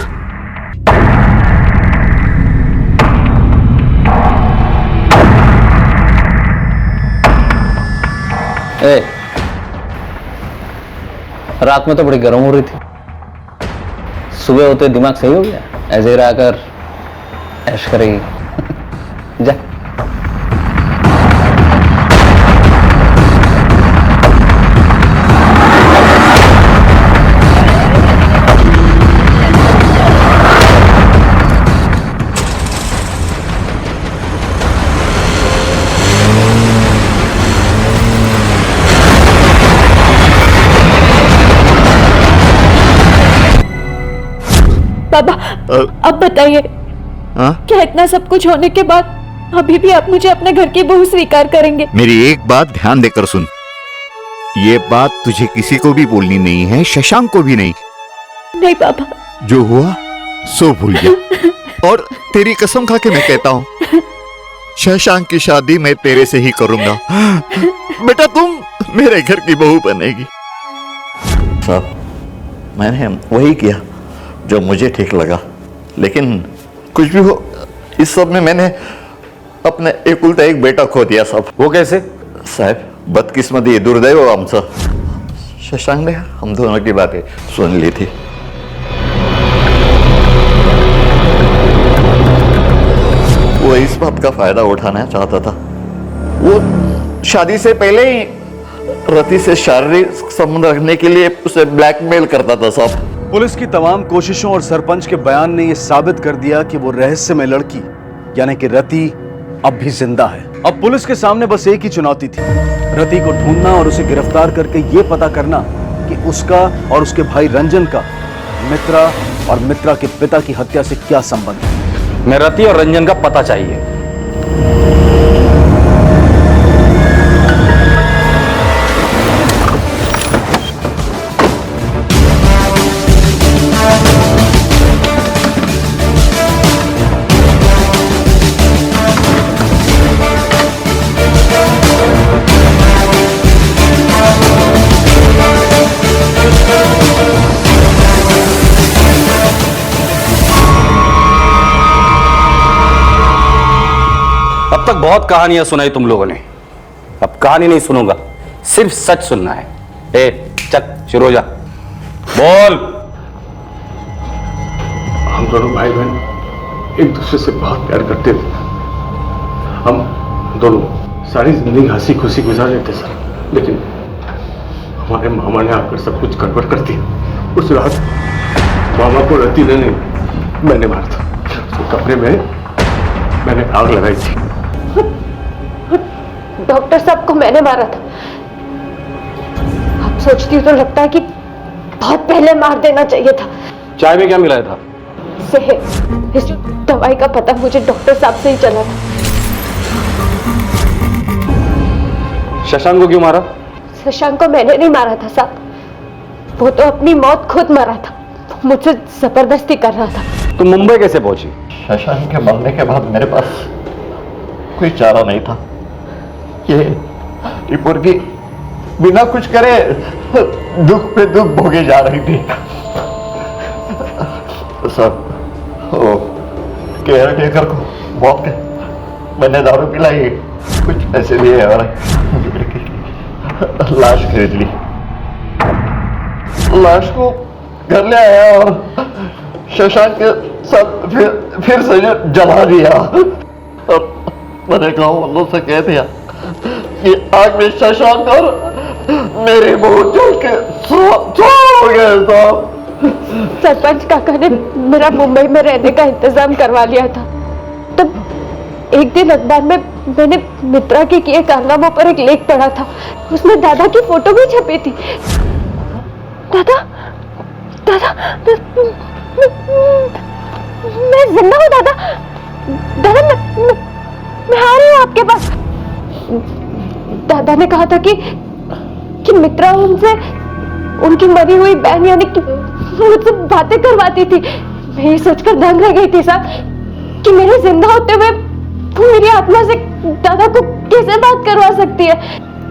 ए, रात में तो बड़ी गर्म हो रही थी, सुबह होते दिमाग सही हो गया, ऐसे ही रहकर ऐश करेगी। जा। बाबा, अब बताइए, क्या इतना सब कुछ होने के बाद अभी भी आप मुझे अपने घर की बहू स्वीकार करेंगे? मेरी एक बात ध्यान देकर सुन, ये बात तुझे किसी को भी बोलनी नहीं है, शशांक को भी नहीं। नहीं पापा, जो हुआ सो भूल गया। और तेरी कसम खा के मैं कहता हूँ, शशांक की शादी मैं तेरे से ही करूंगा। बेटा तुम मेरे घर की बहू बनेगी। साहब, मैंने वही किया जो मुझे ठीक लगा, लेकिन कुछ भी हो, इस सब में मैंने अपने एकुलता एक बेटा खो दिया साहब। वो कैसे? साहब, बदकिस्मती दुर्दैव आमचं। शशांक ने हम दोनों की बातें सुन ली थी। वो इस बात का फायदा उठाना चाहता था। वो शादी से पहले ही रति से शारीरिक संबंध रखने के लिए उसे ब्लैकमेल करता था साहब। पुलिस की तमाम कोशिशों और सरपंच के बयान ने यह साबित कर दिया कि वो रहस्यमय लड़की यानी कि रति अब भी जिंदा है। अब पुलिस के सामने बस एक ही चुनौती थी, रति को ढूंढना और उसे गिरफ्तार करके ये पता करना कि उसका और उसके भाई रंजन का मित्रा और मित्रा के पिता की हत्या से क्या संबंध है। मैं रति और रंजन का पता चाहिए। अब तक बहुत कहानियां सुनाई तुम लोगों ने, अब कहानी नहीं सुनूंगा, सिर्फ सच सुनना है। ए, चल शुरू हो जा, बोल। हम दोनों भाई बहन एक दूसरे से बहुत प्यार करते थे। हम दोनों सारी जिंदगी हंसी खुशी गुजार रहे थे सर, लेकिन हमारे मामा ने आकर सब कुछ गड़बड़ कर दिया। उस रात मामा को रति ने नहीं, मैंने मारा था। उसके कमरे में मैंने आग लगाई थी। डॉक्टर साहब को मैंने मारा था। अब सोचती हूँ तो लगता है कि बहुत पहले मार देना चाहिए था। चाय में क्या मिलाया था? सेहत। इस दवाई का पता मुझे डॉक्टर साहब से ही चला था। शशांक को क्यों मारा? शशांक को मैंने नहीं मारा था साहब, वो तो अपनी मौत खुद मरा था, मुझसे जबरदस्ती कर रहा था। तुम मुंबई कैसे पहुंची? शशांक के मरने के बाद मेरे पास कोई चारा नहीं था। ये मुर्गी बिना कुछ करे दुख पे दुख भोगे जा रही थी। सब वो केयर टेकर को बहुत मैंने दारू पिलाई, कुछ पैसे दिए और लाश खरीद ली। लाश को घर ले आया और शशांक के साथ फिर से जला दिया। और मैंने गाँव वालों से कह दिया कि आग में शशांक और मेरी बहू जल के हो गए साहब। सरपंच काका ने मेरा मुंबई में रहने का इंतजाम करवा लिया था। तब एक दिन अखबार में मैंने मित्रा के किए कारनामों पर एक लेख पढ़ा था, उसमें दादा की फोटो भी छपी थी। दादा, दादा, मैं जिंदा हूँ दादा। दादा, मैं आ रही हूँ आपके पास। दादा ने कहा था कि मित्रा उनसे उनकी मरी हुई बहन यानी कि मुझसे बातें करवाती थी। मैं ये सोचकर दंग रह गई थी साहब कि मेरे जिंदा होते हुए वो मेरी आत्मा से दादा को कैसे बात करवा सकती है।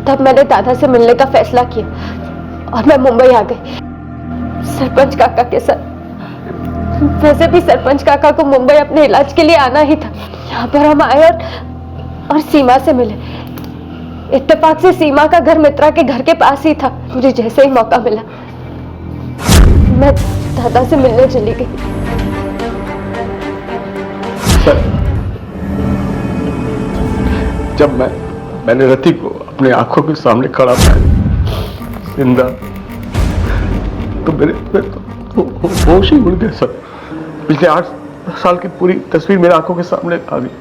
तब मैंने दादा से मिलने का फैसला किया और मैं मुंबई आ गई सरपंच काका के साथ। वैसे भी सरपंच काका को मुंबई अपने इलाज के लिए आना ही था। यहाँ पर हम आए और सीमा से मिले। इत्तेफाक से सीमा का घर मित्रा के घर के पास ही था। मुझे जैसे ही मौका मिला मैं दादा से मिलने चली गई। जब मैंने रति को अपने आंखों के सामने खड़ा पाया जिंदा, तो मेरे होश ही उड़ गया सर। पिछले 8 साल की पूरी तस्वीर मेरे आंखों के सामने आ गई।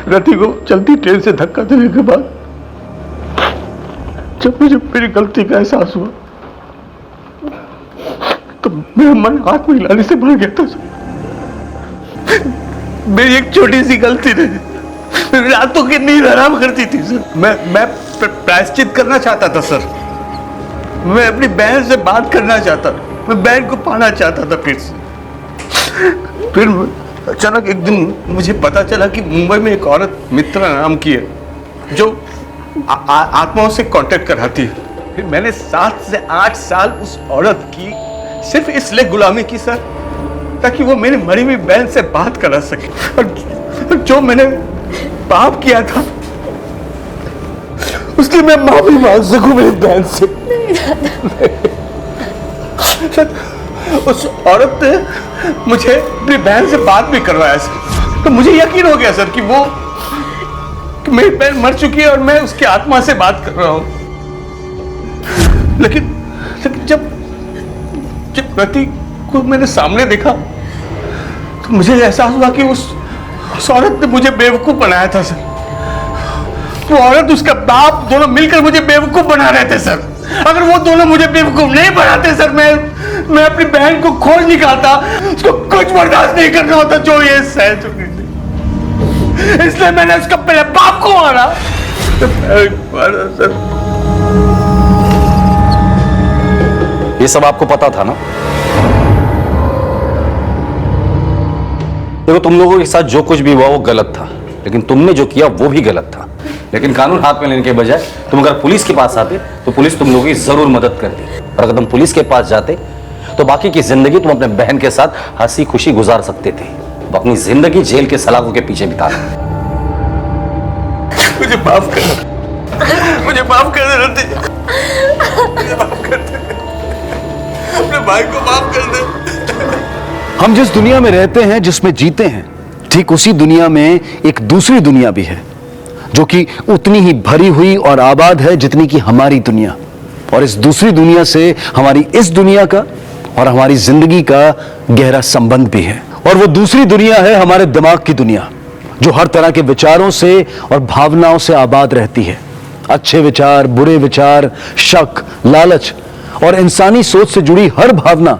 रति को चलती ट्रेन से धक्का देने के बाद जब मुझे मेरी गलती का एहसास हुआ तो मेरा मन हाथ में हिलाने से भर गया था सर। मेरी एक छोटी सी गलती ने रातों की नींद हराम करती थी सर। मैं प्रायश्चित करना चाहता था सर। मैं अपनी बहन से बात करना चाहता था। मैं बहन को पाना चाहता था फिर से। फिर अचानक एक दिन मुझे पता चला कि मुंबई में एक औरत मित्रा नाम की है जो आत्माओं से कांटेक्ट कराती है। फिर मैंने 7 से 8 साल उस औरत की सिर्फ इसलिए गुलामी की सर ताकि वो मेरी मरी हुई बहन से बात करा सके। और जो मैंने पाप किया था उसकी मैं माफी मांग सकूं मेरी बहन से। उस औरत ने मुझे अपनी बहन से बात भी करवाया सर। तो मुझे यकीन हो गया सर कि मेरी बहन मर चुकी है और मैं उसकी आत्मा से बात कर रहा हूं। लेकिन जब रति को मैंने सामने देखा तो मुझे एहसास हुआ कि उस औरत ने मुझे बेवकूफ बनाया था सर। वो औरत उसका बाप दोनों मिलकर मुझे बेवकूफ बना रहे थे सर। अगर वो दोनों मुझे बेवकूफ नहीं बनाते सर मैं अपनी बहन को खोज निकालता। उसको कुछ बर्दाश्त नहीं करना होता जो ये सह चुकी थी। इसलिए मैंने उसका पहले बाप को मारा सर। ये सब आपको पता था ना? देखो, तुम लोगों के साथ जो कुछ भी हुआ वो गलत था, लेकिन तुमने जो किया वो भी गलत था। लेकिन कानून हाथ में लेने के बजाय तुम अगर पुलिस के पास आते तो पुलिस तुम लोगों की जरूर मदद करती। और अगर तुम पुलिस के पास जाते तो बाकी की जिंदगी तुम अपने बहन के साथ हंसी खुशी गुजार सकते थे। वो अपनी जिंदगी जेल के सलाखों के पीछे बिताना। मुझे माफ कर, मुझे माफ कर दे रति। मुझे माफ कर दे, अपने भाई को माफ कर दे। हम जिस दुनिया में रहते हैं, जिसमें जीते हैं, ठीक उसी दुनिया में एक दूसरी दुनिया भी है जो कि उतनी ही भरी हुई और आबाद है जितनी कि हमारी दुनिया। और इस दूसरी दुनिया से हमारी इस दुनिया का और हमारी जिंदगी का गहरा संबंध भी है। और वो दूसरी दुनिया है हमारे दिमाग की दुनिया, जो हर तरह के विचारों से और भावनाओं से आबाद रहती है। अच्छे विचार, बुरे विचार, शक, लालच और इंसानी सोच से जुड़ी हर भावना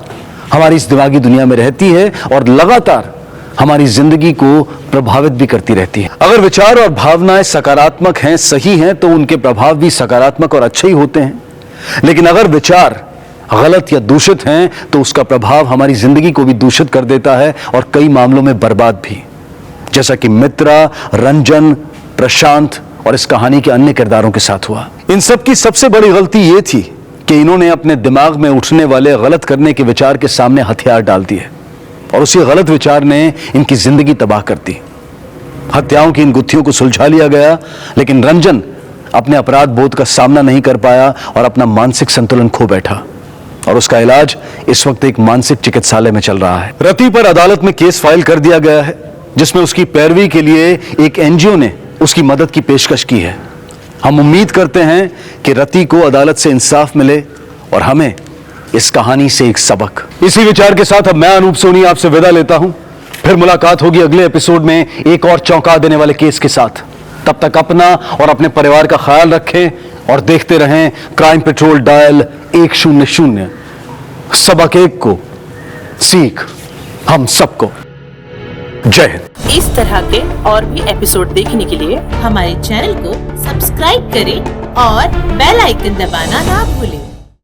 हमारी इस दिमागी दुनिया में रहती है और लगातार हमारी जिंदगी को प्रभावित भी करती रहती है। अगर विचार और भावनाएं सकारात्मक हैं, सही हैं, तो उनके प्रभाव भी सकारात्मक और अच्छे ही होते हैं। लेकिन अगर विचार गलत या दूषित हैं तो उसका प्रभाव हमारी जिंदगी को भी दूषित कर देता है और कई मामलों में बर्बाद भी, जैसा कि मित्रा, रंजन, प्रशांत और इस कहानी के अन्य किरदारों के साथ हुआ। इन सब की सबसे बड़ी गलती यह थी कि इन्होंने अपने दिमाग में उठने वाले गलत करने के विचार के सामने हथियार डाल दिए और उसी गलत विचार ने इनकी जिंदगी तबाह कर दी। हत्याओं की इन गुत्थियों को सुलझा लिया गया, लेकिन रंजन अपने अपराध बोध का सामना नहीं कर पाया और अपना मानसिक संतुलन खो बैठा और उसका इलाज इस वक्त एक मानसिक चिकित्सालय में चल रहा है। रति पर अदालत में केस फाइल कर दिया गया है, जिसमें उसकी पैरवी के लिए एक एनजीओ ने उसकी मदद की पेशकश की है। हम उम्मीद करते हैं कि रति को अदालत से इंसाफ मिले और हमें इस कहानी से एक सबक। इसी विचार के साथ अब मैं अनूप सोनी आपसे विदा लेता हूं। फिर मुलाकात होगी अगले एपिसोड में एक और चौंका देने वाले केस के साथ। तब तक अपना और अपने परिवार का ख्याल रखें और देखते रहें क्राइम पेट्रोल डायल 100। सबक एक को, सीख हम सबको। जय हिंद। इस तरह के और भी एपिसोड देखने के लिए हमारे चैनल को सब्सक्राइब करें और बेल आइकन दबाना ना भूलें।